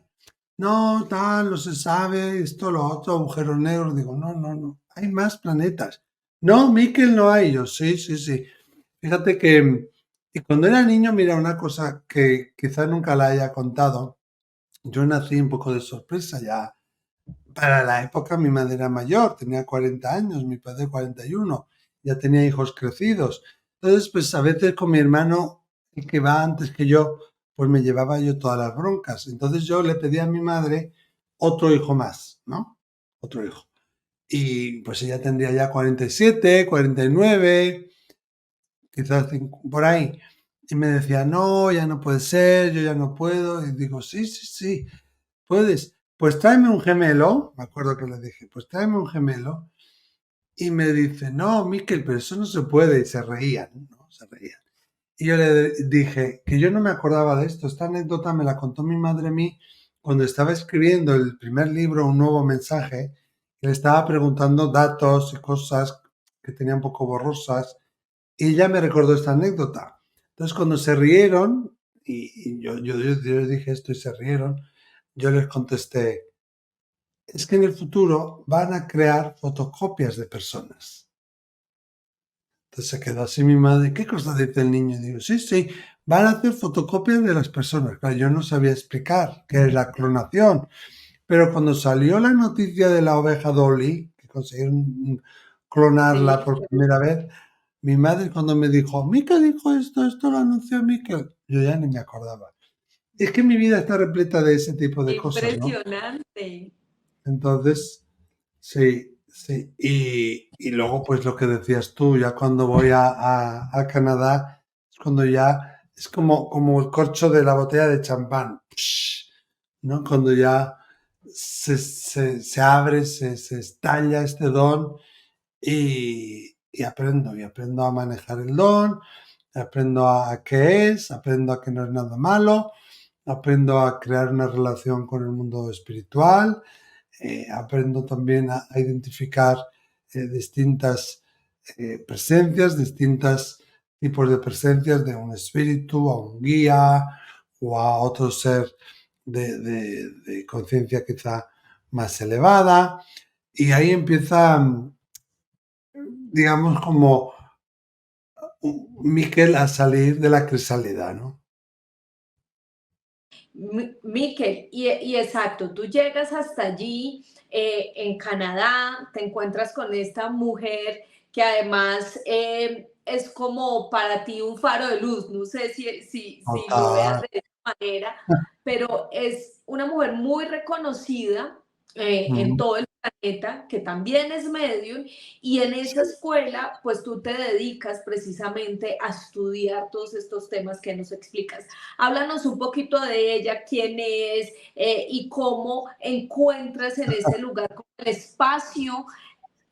No, tal, no se sabe, esto, lo otro, agujeros negros. Digo, no, no, no, hay más planetas. No, Miquel, no hay. Yo, sí, sí, sí. Fíjate que, y cuando era niño, mira, una cosa que quizá nunca la haya contado, yo nací un poco de sorpresa ya. Para la época mi madre era mayor, tenía 40 años, mi padre 41, ya tenía hijos crecidos. Entonces, pues a veces con mi hermano, el que va antes que yo, pues me llevaba yo todas las broncas. Entonces yo le pedí a mi madre otro hijo más, ¿no? Otro hijo. Y pues ella tendría ya 47, 49, quizás por ahí. Y me decía, no, ya no puede ser, yo ya no puedo. Y digo, sí, sí, sí, puedes. Pues tráeme un gemelo. Me acuerdo que le dije, pues tráeme un gemelo. Y me dice, no, Miquel, pero eso no se puede. Y se reían, ¿no? Se reían. Y yo le dije que yo no me acordaba de esto. Esta anécdota me la contó mi madre a mí cuando estaba escribiendo el primer libro, Un nuevo mensaje, que le estaba preguntando datos y cosas que tenía un poco borrosas. Y ella me recordó esta anécdota. Entonces, cuando se rieron, y yo les dije esto y se rieron, yo les contesté, es que en el futuro van a crear fotocopias de personas. Entonces se quedó así mi madre, ¿qué cosa dice el niño? Y digo, sí, sí, van a hacer fotocopias de las personas. Claro, yo no sabía explicar qué es la clonación, pero cuando salió la noticia de la oveja Dolly, que consiguieron clonarla Sí, por primera vez, mi madre cuando me dijo, Mica dijo esto lo anunció Mica, yo ya ni me acordaba. Es que mi vida está repleta de ese tipo de cosas, ¿no? impresionante. Entonces, sí, sí. Y luego, pues lo que decías tú, ya cuando voy a Canadá, es cuando ya es como el corcho de la botella de champán, ¿no? Cuando ya se abre, se estalla este don y aprendo a manejar el don, aprendo a qué es, aprendo a que no es nada malo, aprendo a crear una relación con el mundo espiritual, aprendo también a identificar distintas presencias, distintos tipos de presencias de un espíritu, a un guía o a otro ser de conciencia quizá más elevada. Y ahí empieza, digamos, como Miquel a salir de la crisálida, ¿no? Miquel, y exacto, tú llegas hasta allí, en Canadá, te encuentras con esta mujer que además es como para ti un faro de luz, no sé si lo veas Total. de esa manera, pero es una mujer muy reconocida en Ujú. todo el planeta, que también es medium, y en esa Sí, escuela, pues tú te dedicas precisamente a estudiar todos estos temas que nos explicas. Háblanos un poquito de ella, quién es y cómo encuentras en ese lugar como el espacio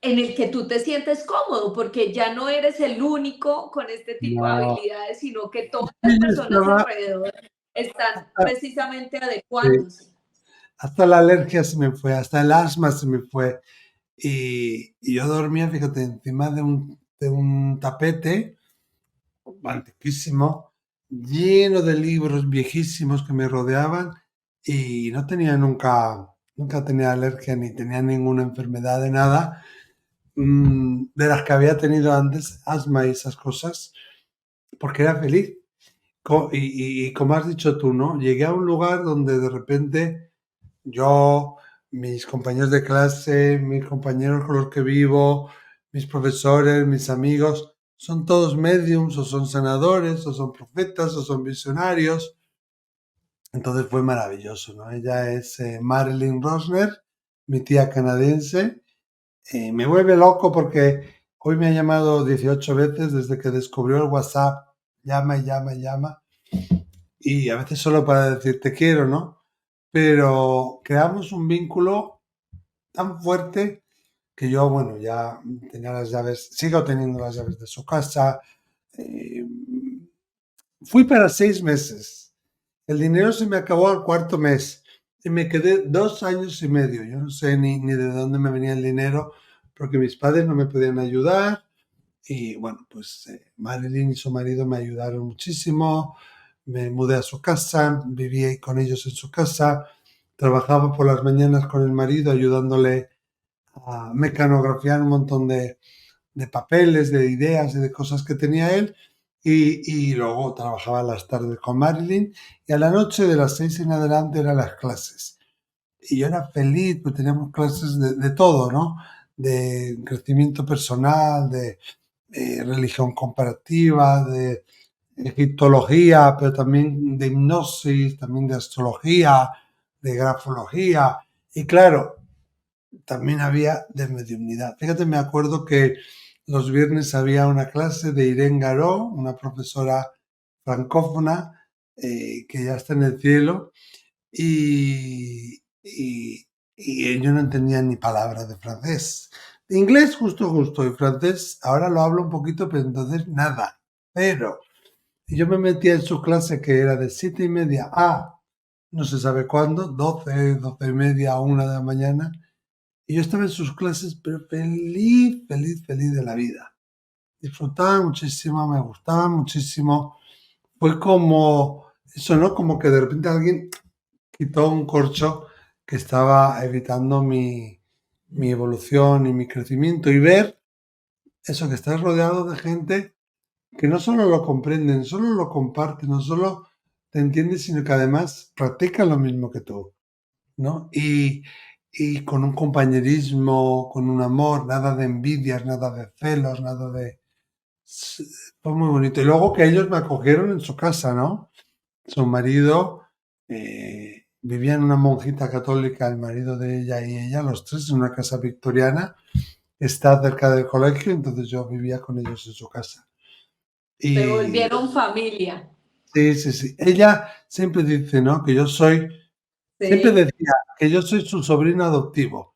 en el que tú te sientes cómodo, porque ya no eres el único con este tipo de no. habilidades, sino que todas Sí, las yo personas estaba alrededor están hasta, precisamente sí, adecuándose. hasta la alergia se me fue, hasta el asma se me fue. Y yo dormía, fíjate, encima de un tapete antiquísimo, lleno de libros viejísimos que me rodeaban y no tenía nunca tenía alergia ni tenía ninguna enfermedad de nada, de las que había tenido antes, asma y esas cosas, porque era feliz. Y como has dicho tú, ¿no? Llegué a un lugar donde de repente yo, mis compañeros de clase, mis compañeros con los que vivo, mis profesores, mis amigos, son todos mediums o son sanadores o son profetas o son visionarios. Entonces fue maravilloso, ¿no? Ella es Marilyn Rosner, mi tía canadiense. Me vuelve loco porque hoy me ha llamado 18 veces desde que descubrió el WhatsApp. Llama y llama y llama. Y a veces solo para decir te quiero, ¿no? Pero creamos un vínculo tan fuerte que yo, bueno, ya tenía las llaves, sigo teniendo las llaves de su casa. eh, Fui para 6 meses. El dinero se me acabó al cuarto mes y me quedé 2 años y medio. Yo no sé ni de dónde me venía el dinero porque mis padres no me podían ayudar. Y bueno, pues Marilyn y su marido me ayudaron muchísimo. Me mudé a su casa, viví con ellos en su casa, trabajaba por las mañanas con el marido ayudándole a mecanografiar un montón de papeles, de ideas y de cosas que tenía él. Y luego trabajaba las tardes con Marilyn y a la noche de las 6 en adelante eran las clases. Y yo era feliz, pues teníamos clases de todo, ¿no? De crecimiento personal, de religión comparativa, de egiptología, pero también de hipnosis, también de astrología, de grafología. Y claro, también había de mediunidad. Fíjate, me acuerdo que los viernes había una clase de Irene Garó, una profesora francófona que ya está en el cielo, y yo no entendía ni palabra de francés. De inglés justo, y francés ahora lo hablo un poquito, pero entonces nada. Pero yo me metía en su clase que era de 7:30 a no se sabe cuándo, 12:30, 1 de la mañana, y yo estaba en sus clases, pero feliz, feliz, feliz de la vida. Disfrutaba muchísimo, me gustaba muchísimo. Fue como eso, ¿no? Como que de repente alguien quitó un corcho que estaba evitando mi evolución y mi crecimiento. Y ver eso, que estás rodeado de gente que no solo lo comprenden, solo lo comparten, no solo te entienden, sino que además practican lo mismo que tú, ¿no? Y con un compañerismo, con un amor, nada de envidias, nada de celos, nada de... Fue muy bonito. Y luego que ellos me acogieron en su casa, ¿no? Su marido vivía en una monjita católica, el marido de ella y ella, los tres, en una casa victoriana. Está cerca del colegio, entonces yo vivía con ellos en su casa. Se Y volvieron familia. Sí, sí, sí. Ella siempre dice, ¿no? Que yo soy, siempre Sí. decía que yo soy su sobrino adoptivo.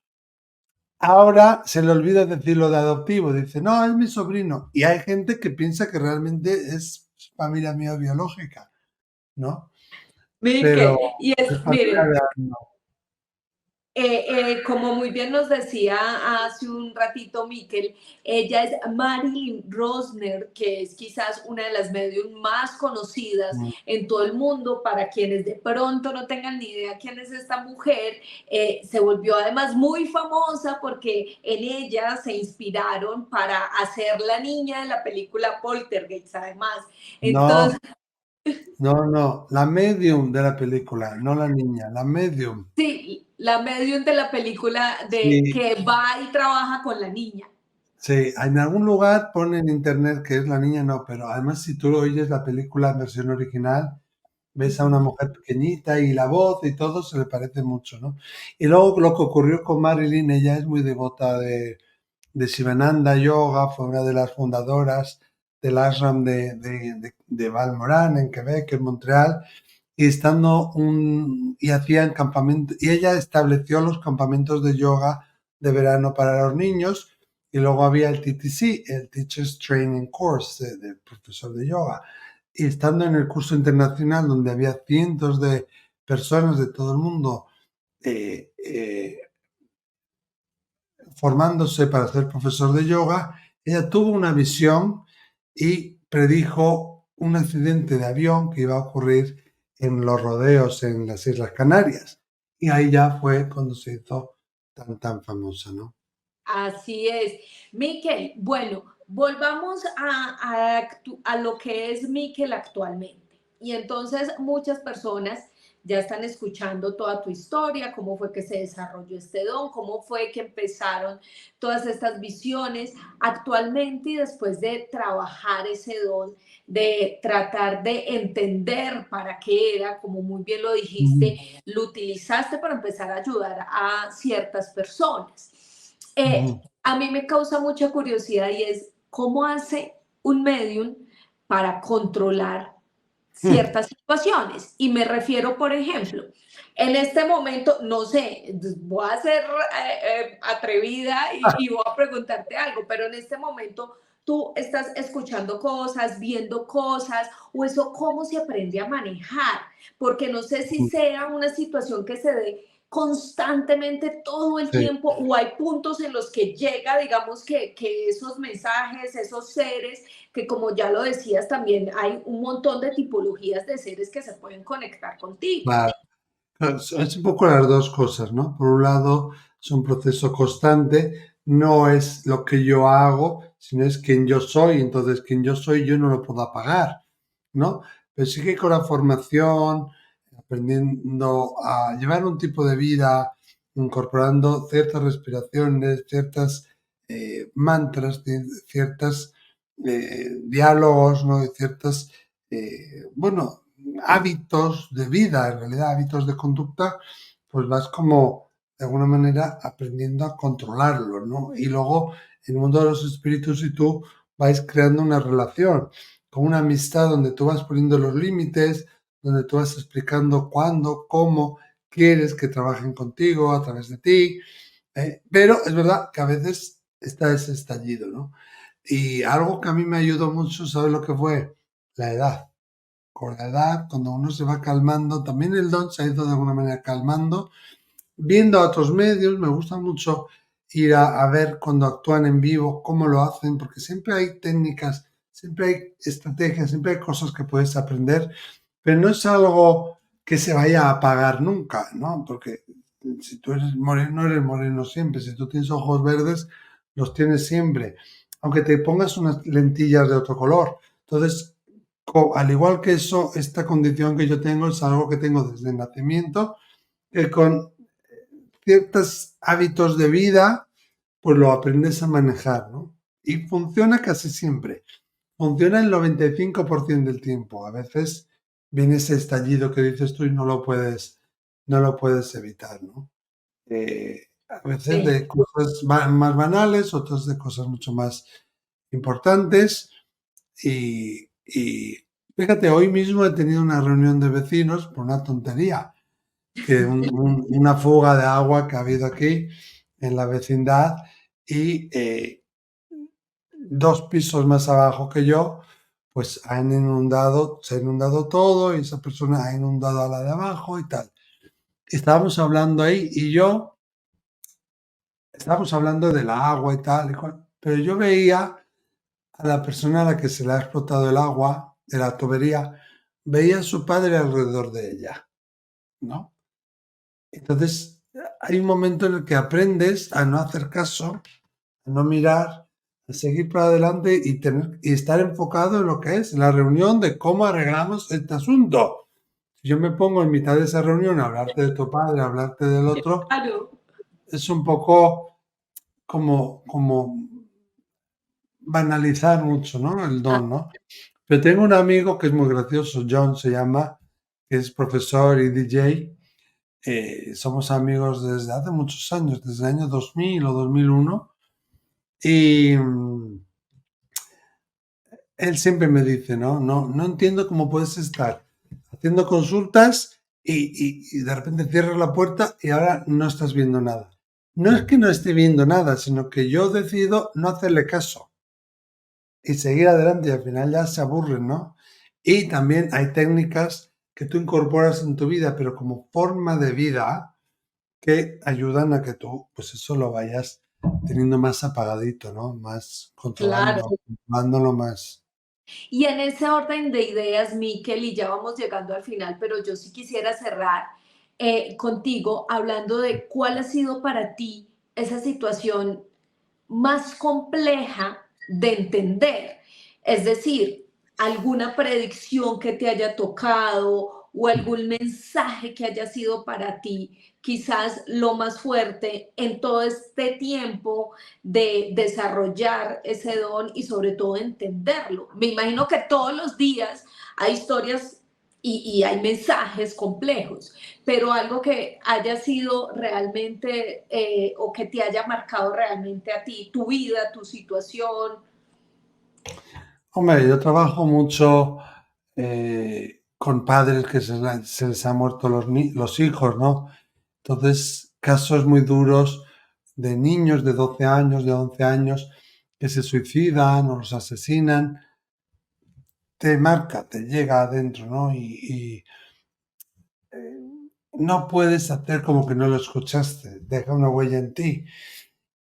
Ahora se le olvida decir lo de adoptivo, dice, no, es mi sobrino. Y hay gente que piensa que realmente es familia mía biológica, ¿no? Pero Miquel, y es es, familia miren, real, no. como muy bien nos decía hace un ratito Miquel, ella es Marilyn Rosner, que es quizás una de las medios más conocidas Mm. en todo el mundo. Para quienes de pronto no tengan ni idea quién es esta mujer, se volvió además muy famosa porque en ella se inspiraron para hacer la niña de la película Poltergeist, además. No, Entonces, no, no, la medium de la película, no la niña, la medium. sí, la medium de la película de Sí, que va y trabaja con la niña. sí, en algún lugar pone en internet que es la niña, no, pero además si tú oyes la película en versión original, ves a una Ujú. mujer pequeñita y la voz y todo se le parece mucho, ¿no? Y luego lo que ocurrió con Marilyn, ella es muy devota de Shivananda Yoga, fue una de las fundadoras del ashram de Balmoral en Quebec, en Montreal, y y hacían campamentos, y ella estableció los campamentos de yoga de verano para los niños, y luego había el TTC, el Teachers Training Course de profesor de yoga. Y estando en el curso internacional donde había cientos de personas de todo el mundo eh, eh, formándose para ser profesor de yoga, ella tuvo una visión y predijo un accidente de avión que iba a ocurrir en los rodeos en las Islas Canarias. Y ahí ya fue cuando se hizo tan famosa, ¿no? Así es. Miquel, bueno, volvamos a lo que es Miquel actualmente. Y entonces muchas personas ya están escuchando toda tu historia, cómo fue que se desarrolló este don, cómo fue que empezaron todas estas visiones. Actualmente, y después de trabajar ese don, de tratar de entender para qué era, como muy bien lo Ujú, dijiste, lo utilizaste para empezar a ayudar a ciertas personas. ujú, A mí me causa mucha curiosidad y es cómo hace un medium para controlar ujú. ciertas situaciones. Y me refiero, por ejemplo, en este momento, no sé, voy a ser atrevida y voy a preguntarte algo, pero en este momento tú estás escuchando cosas, viendo cosas, o eso cómo se aprende a manejar, porque no sé si sea una situación que se dé constantemente todo el Sí, tiempo o hay puntos en los que llega, digamos, que esos mensajes, esos seres, que como ya lo decías también, hay un montón de tipologías de seres que se pueden conectar contigo. claro. Claro, es un poco las dos cosas, ¿no? Por un lado, es un proceso constante, no es lo que yo hago, sino es quien yo soy, entonces quien yo soy yo no lo puedo apagar, ¿no? Pero sí que con la formación, aprendiendo a llevar un tipo de vida, incorporando ciertas respiraciones, ciertas mantras, ciertas diálogos, ¿no? Y ciertas, bueno, hábitos de vida, en realidad hábitos de conducta, pues vas como de alguna manera aprendiendo a controlarlo, ¿no? Y luego en el mundo de los espíritus y tú vais creando una relación, con una amistad donde tú vas poniendo los límites, donde tú vas explicando cuándo, cómo quieres que trabajen contigo a través de ti. Pero es verdad que a veces está ese estallido, ¿no? Y algo que a mí me ayudó mucho, ¿sabes lo que fue? La edad. Con la edad, cuando uno se va calmando, también el don se ha ido de alguna manera calmando, viendo a otros medios, me gusta mucho ir a ver cuando actúan en vivo, cómo lo hacen, porque siempre hay técnicas, siempre hay estrategias, siempre hay cosas que puedes aprender, pero no es algo que se vaya a apagar nunca, ¿no? Porque si tú eres moreno siempre, si tú tienes ojos verdes, los tienes siempre, aunque te pongas unas lentillas de otro color. Entonces, al igual que eso, esta condición que yo tengo es algo que tengo desde el nacimiento, que con ciertos hábitos de vida, pues lo aprendes a manejar, ¿no? Y funciona casi siempre. Funciona el 95% del tiempo. A veces viene ese estallido que dices tú y no lo puedes evitar, ¿no? A veces Sí. de cosas más banales, otras de cosas mucho más importantes y Fíjate, hoy mismo he tenido una reunión de vecinos por una tontería, que una fuga de agua que ha habido aquí en la vecindad y 2 pisos más abajo que yo, pues se ha inundado todo y esa persona ha inundado a la de abajo y tal. Estábamos hablando ahí y yo, estábamos hablando del agua y tal, y pero yo veía a la persona a la que se le ha explotado el agua de la tubería, veía a su padre alrededor de ella, ¿no? Entonces, hay un momento en el que aprendes a no hacer caso, a no mirar, a seguir para adelante y estar enfocado en lo que es la reunión de cómo arreglamos este asunto. Si yo me pongo en mitad de esa reunión a hablarte de tu padre, a hablarte del otro, Claro. es un poco como banalizar mucho, ¿no? El Ah, don, ¿no? Pero tengo un amigo que es muy gracioso, John se llama, que es profesor y DJ. Somos amigos desde hace muchos años, desde el año 2000 o 2001. Y él siempre me dice, no entiendo cómo puedes estar haciendo consultas y de repente cierras la puerta y ahora no estás viendo nada. No es que no esté viendo nada, sino que yo decido no hacerle caso y seguir adelante y al final ya se aburren, ¿no? Y también hay técnicas que tú incorporas en tu vida, pero como forma de vida que ayudan a que tú, pues eso lo vayas teniendo más apagadito, ¿no? Más claro. controlándolo más. Y en ese orden de ideas, Miquel, y ya vamos llegando al final, pero yo sí quisiera cerrar contigo hablando de cuál ha sido para ti esa situación más compleja de entender. Es decir, alguna predicción que te haya tocado o algún mensaje que haya sido para ti quizás lo más fuerte en todo este tiempo de desarrollar ese don y sobre todo entenderlo. Me imagino que todos los días hay historias y hay mensajes complejos, pero algo que haya sido realmente o que te haya marcado realmente a ti, tu vida, tu situación. Hombre, yo trabajo mucho con padres que se les han muerto los hijos, ¿no? Entonces, casos muy duros de niños de 12 años, de 11 años, que se suicidan o los asesinan, te marca, te llega adentro, ¿no? No puedes hacer como que no lo escuchaste, deja una huella en ti.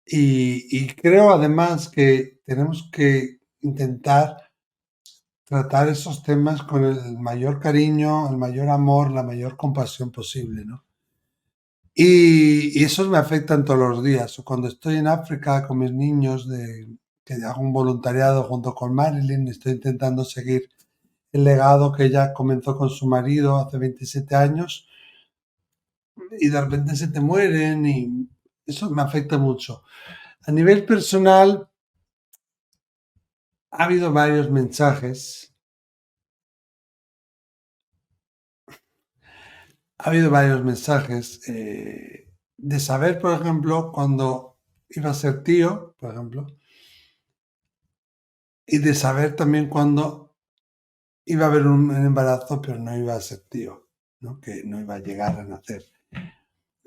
Y creo además que tenemos que intentar tratar esos temas con el mayor cariño, el mayor amor, la mayor compasión posible, ¿no? Y esos me afectan todos los días. O cuando estoy en África con mis niños, que hago un voluntariado junto con Marilyn, estoy intentando seguir el legado que ella comenzó con su marido hace 27 años y de repente se te mueren y eso me afecta mucho. A nivel personal, ha habido varios mensajes. Ha habido varios mensajes de saber, por ejemplo, cuando iba a ser tío, por ejemplo, y de saber también cuando iba a haber un embarazo, pero no iba a ser tío, ¿no? Que no iba a llegar a nacer.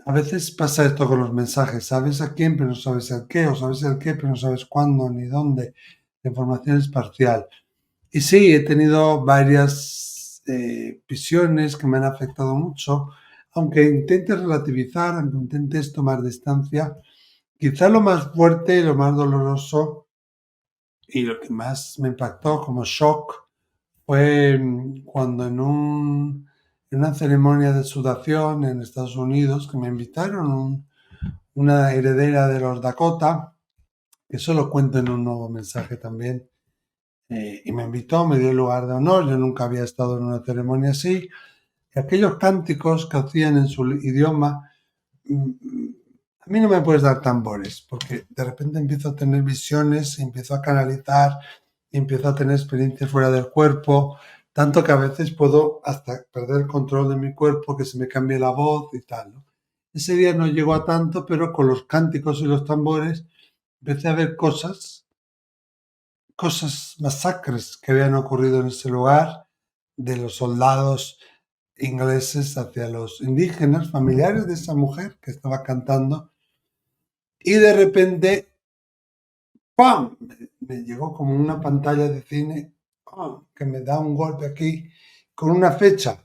A veces pasa esto con los mensajes, sabes a quién, pero no sabes el qué, o sabes el qué, pero no sabes cuándo ni dónde. La información es parcial. Y sí, he tenido varias visiones que me han afectado mucho, aunque intentes relativizar, aunque intentes tomar distancia. Quizá lo más fuerte, lo más doloroso y lo que más me impactó como shock fue cuando en una ceremonia de sudación en Estados Unidos, que me invitaron una heredera de los Dakota, que eso lo cuento en un nuevo mensaje también, y me invitó, me dio el lugar de honor, yo nunca había estado en una ceremonia así, y aquellos cánticos que hacían en su idioma, a mí no me puedes dar tambores, porque de repente empiezo a tener visiones, empiezo a canalizar, empiezo a tener experiencias fuera del cuerpo, tanto que a veces puedo hasta perder el control de mi cuerpo, que se me cambie la voz y tal, ¿no? Ese día no llegó a tanto, pero con los cánticos y los tambores empecé a ver cosas, masacres que habían ocurrido en ese lugar, de los soldados ingleses hacia los indígenas, familiares de esa mujer que estaba cantando, y de repente, ¡pam! Me llegó como una pantalla de cine, ¡pam!, que me da un golpe aquí con una fecha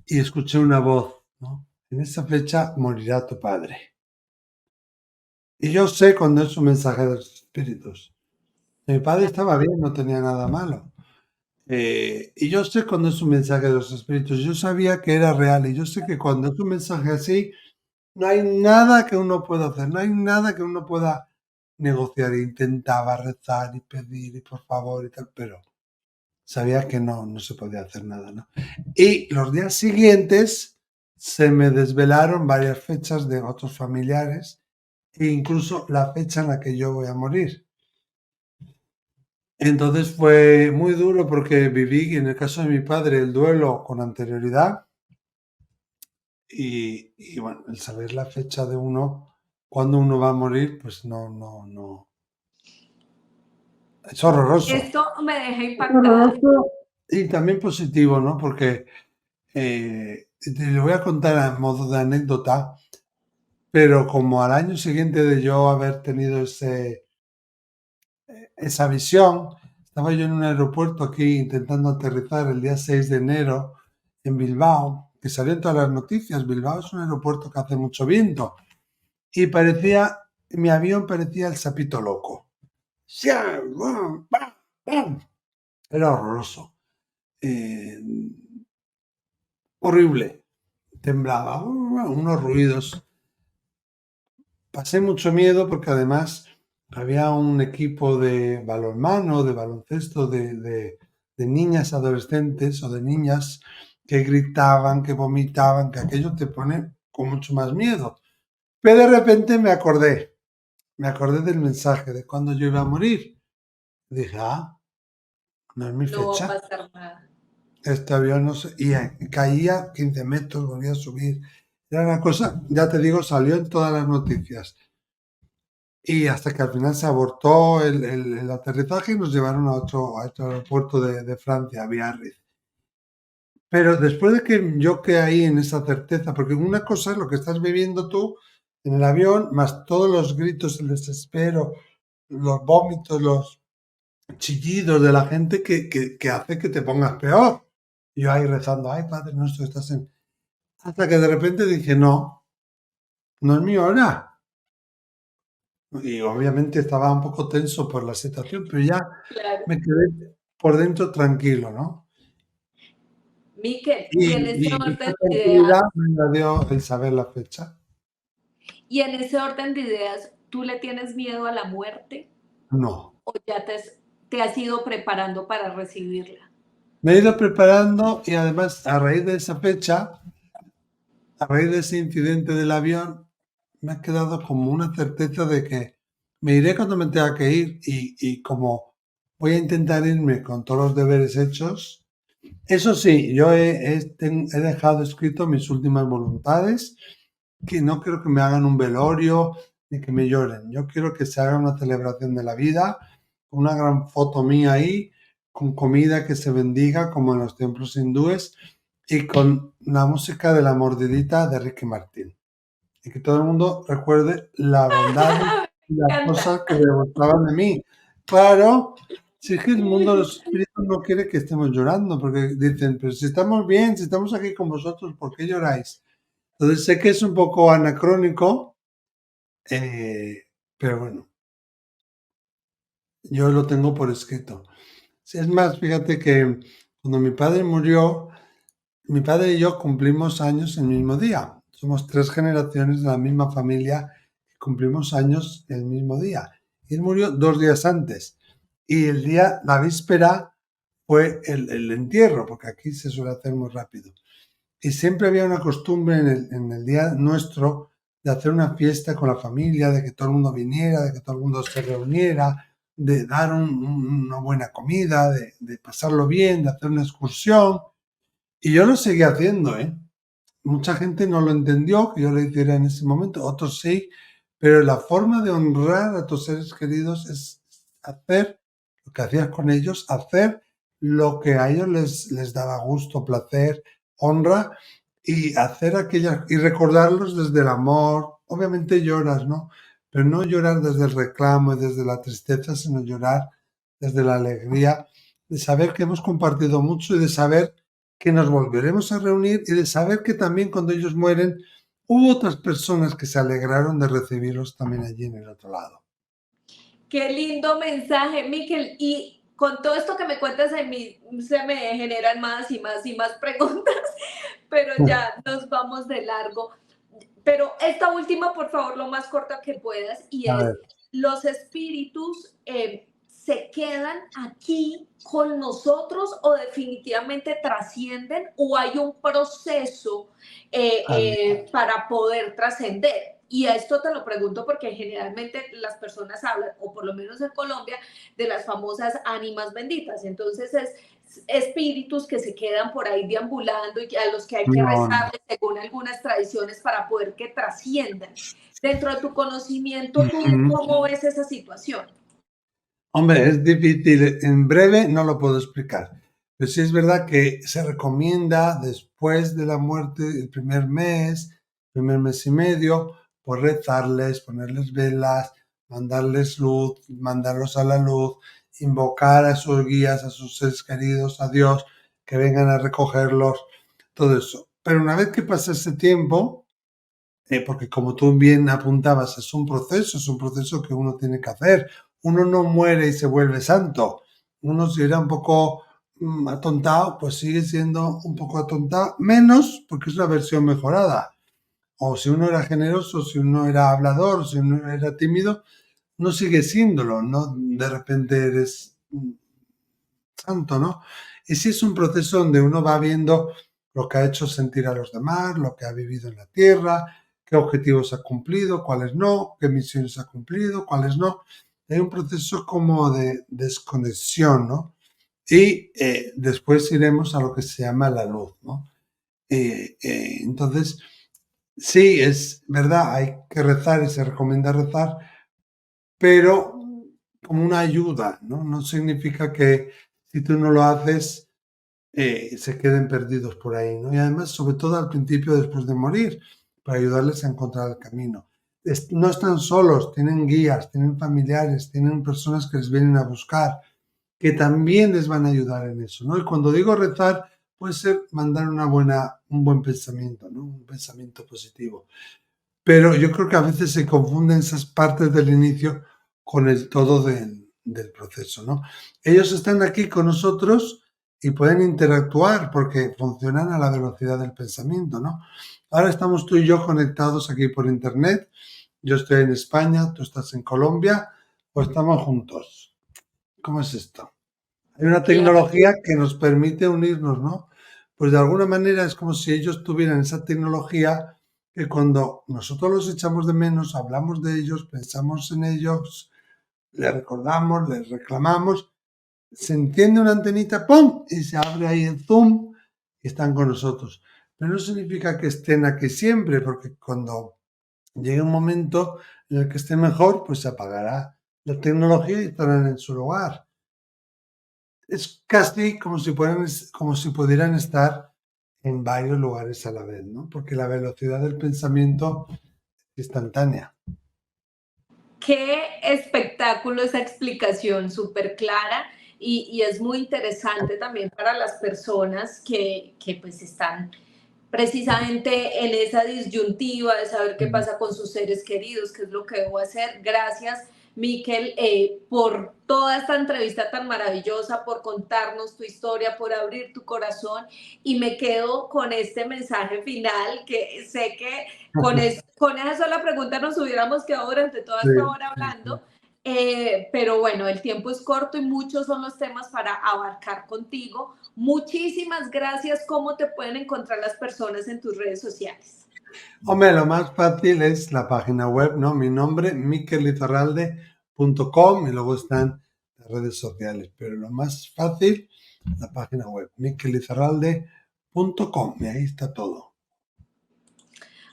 y escuché una voz, ¿no? En esa fecha morirá tu padre. Y yo sé cuando es un mensaje de los espíritus. Mi padre estaba bien, no tenía nada malo. Y yo sé cuando es un mensaje de los espíritus. Yo sabía que era real y yo sé que cuando es un mensaje así, no hay nada que uno pueda hacer, no hay nada que uno pueda negociar. Intentaba rezar y pedir y por favor y tal, pero sabía que no se podía hacer nada, ¿no? Y los días siguientes se me desvelaron varias fechas de otros familiares e incluso la fecha en la que yo voy a morir. Entonces fue muy duro porque viví, en el caso de mi padre, el duelo con anterioridad y bueno, el saber la fecha de uno, cuando uno va a morir, pues no. Es horroroso. Esto me deja Es impactada. horroroso y también positivo, ¿no? Porque te lo voy a contar a modo de anécdota, pero como al año siguiente de yo haber tenido esa visión, estaba yo en un aeropuerto aquí intentando aterrizar el día 6 de enero en Bilbao, que salió en todas las noticias. Bilbao es un aeropuerto que hace mucho viento y mi avión parecía el sapito loco. Era horroroso, eh, horrible, temblaba, unos ruidos. Pasé mucho miedo porque además había un equipo de balonmano, de baloncesto, de niñas adolescentes o de niñas que gritaban, que vomitaban, que aquello te pone con mucho más miedo. Pero de repente me acordé del mensaje de cuando yo iba a morir. Dije, no es mi No va a fecha. pasar nada. Este avión no sé, y caía 15 metros, volvía a subir. Era una cosa, ya te digo, salió en todas las noticias. Y hasta que al final se abortó el aterrizaje y nos llevaron a otro aeropuerto de Francia, a Biarritz. Pero después de que yo quedé ahí en esa certeza, porque una cosa es lo que estás viviendo tú en el avión, más todos los gritos, el desespero, los vómitos, los chillidos de la gente que hace que te pongas peor. Y yo ahí rezando, ay, Padre nuestro, estás en... Hasta que de repente dije, no es mi hora. Y obviamente estaba un poco tenso por la situación, pero ya Claro. me quedé por dentro tranquilo, ¿no? Miquel, Y, y en ese y esa orden de ideas, tranquilidad me la dio el saber la fecha. ¿tú le tienes miedo a la muerte No. o ya te has ido preparando para recibirla? Me he ido preparando y además a raíz de esa fecha, a raíz de ese incidente del avión, me ha quedado como una certeza de que me iré cuando me tenga que ir y como voy a intentar irme con todos los deberes hechos. Eso sí, yo he dejado escrito mis últimas voluntades, que no quiero que me hagan un velorio ni que me lloren. Yo quiero que se haga una celebración de la vida, una gran foto mía ahí, con comida que se bendiga como en los templos hindúes y con la música de la mordidita de Ricky Martin. Y que todo el mundo recuerde la bondad y Me las encanta. cosas que le gustaban de mí. Claro, si es que el mundo de los espíritus no quiere que estemos llorando, porque dicen, pero si estamos bien, si estamos aquí con vosotros, ¿por qué lloráis? Entonces sé que es un poco anacrónico, eh, pero bueno, yo lo tengo por escrito. Sí, es más, fíjate que cuando mi padre murió, mi padre y yo cumplimos años el mismo día. Somos 3 generaciones de la misma familia que cumplimos años el mismo día. Y él murió 2 días antes. Y la víspera fue el entierro, porque aquí se suele hacer muy rápido. Y siempre había una costumbre en el día nuestro de hacer una fiesta con la familia, de que todo el mundo viniera, de que todo el mundo se reuniera, de dar una buena comida, de pasarlo bien, de hacer una excursión. Y yo lo seguí haciendo, ¿eh? Mucha gente no lo entendió que yo lo hiciera en ese momento, otros sí, pero la forma de honrar a tus seres queridos es hacer lo que hacías con ellos, hacer lo que a ellos les daba gusto, placer, honra, y hacer aquellas, y recordarlos desde el amor. Obviamente lloras, ¿no? Pero no llorar desde el reclamo y desde la tristeza, sino llorar desde la alegría de saber que hemos compartido mucho y de saber que nos volveremos a reunir y de saber que también cuando ellos mueren hubo otras personas que se alegraron de recibirlos también allí en el otro lado. Qué lindo mensaje, Miquel. Y con todo esto que me cuentas, en mí se me generan más y más y más preguntas, pero ya nos vamos de largo. Pero esta última, por favor, lo más corta que puedas, y A es, ver, ¿los espíritus se quedan aquí con nosotros o definitivamente trascienden o hay un proceso a ver. para poder trascender? Y a esto te lo pregunto porque generalmente las personas hablan, o por lo menos en Colombia, de las famosas ánimas benditas. Entonces es espíritus que se quedan por ahí deambulando y a los que hay que No, no. rezarles según algunas tradiciones para poder que trasciendan. Dentro de tu conocimiento, ¿tú Ujú. cómo ves esa situación? Hombre, es difícil, en breve no lo puedo explicar, pero sí es verdad que se recomienda después de la muerte, el primer mes y medio, pues rezarles, ponerles velas, mandarles luz, mandarlos a la luz, invocar a sus guías, a sus seres queridos, a Dios, que vengan a recogerlos, todo eso. Pero una vez que pasa ese tiempo, porque como tú bien apuntabas, es un proceso que uno tiene que hacer. Uno no muere y se vuelve santo. Uno si era un poco atontado, pues sigue siendo un poco atontado, menos porque es la versión mejorada. O si uno era generoso, si uno era hablador, si uno era tímido, no sigue siéndolo, no de repente eres santo, ¿no? Y sí es un proceso donde uno va viendo lo que ha hecho sentir a los demás, lo que ha vivido en la tierra, qué objetivos ha cumplido, cuáles no, qué misiones ha cumplido, cuáles no. Hay un proceso como de desconexión, ¿no? Y después iremos a lo que se llama la luz, ¿no? Entonces, sí, es verdad, hay que rezar y se recomienda rezar, pero como una ayuda, ¿no? No significa que si tú no lo haces, se queden perdidos por ahí, ¿no? Y además, sobre todo al principio, después de morir, para ayudarles a encontrar el camino. No están solos, tienen guías, tienen familiares, tienen personas que les vienen a buscar, que también les van a ayudar en eso, ¿no? Y cuando digo rezar, puede ser mandar un buen pensamiento, ¿no? Un pensamiento positivo. Pero yo creo que a veces se confunden esas partes del inicio con el todo del proceso, ¿no? Ellos están aquí con nosotros y pueden interactuar porque funcionan a la velocidad del pensamiento, ¿no? Ahora estamos tú y yo conectados aquí por internet. Yo estoy en España, tú estás en Colombia, o estamos juntos. ¿Cómo es esto? Hay una Claro. tecnología que nos permite unirnos, ¿no? Pues de alguna manera es como si ellos tuvieran esa tecnología que cuando nosotros los echamos de menos, hablamos de ellos, pensamos en ellos, les recordamos, les reclamamos, se enciende una antenita, ¡pum! Y se abre ahí el Zoom y están con nosotros. Pero no significa que estén aquí siempre, porque cuando llegue un momento en el que esté mejor, pues se apagará la tecnología y estarán en su lugar. Es casi como si pudieran estar en varios lugares a la vez, ¿no? Porque la velocidad del pensamiento es instantánea. Qué espectáculo esa explicación, súper clara y es muy interesante también para las personas que pues están precisamente en esa disyuntiva de saber qué pasa con sus seres queridos, qué es lo que debo hacer. Gracias, Miquel, por toda esta entrevista tan maravillosa, por contarnos tu historia, por abrir tu corazón. Y me quedo con este mensaje final, que sé que con esa sola pregunta nos hubiéramos quedado durante toda Sí, esta hora sí, sí. hablando. Pero bueno, el tiempo es corto y muchos son los temas para abarcar contigo. Muchísimas gracias. ¿Cómo te pueden encontrar las personas en tus redes sociales? Hombre, lo más fácil es la página web, ¿no? Mi nombre, miquelizarralde.com y luego están las redes sociales. Pero lo más fácil, la página web, miquelizarralde.com y ahí está todo.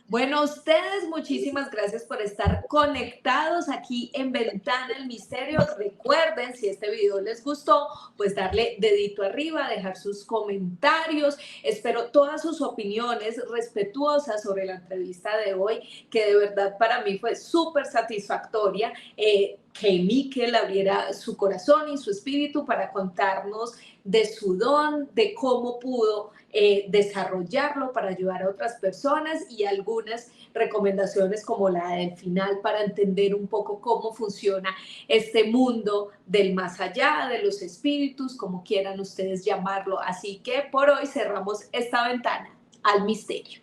Bueno, a ustedes muchísimas gracias por estar conectados aquí en Ventana del Misterio. Recuerden, si este video les gustó, pues darle dedito arriba, dejar sus comentarios. Espero todas sus opiniones respetuosas sobre la entrevista de hoy, que de verdad para mí fue súper satisfactoria. Que Miquel abriera su corazón y su espíritu para contarnos de su don, de cómo pudo desarrollarlo para ayudar a otras personas y algunas recomendaciones como la del final para entender un poco cómo funciona este mundo del más allá, de los espíritus, como quieran ustedes llamarlo. Así que por hoy cerramos esta ventana al misterio.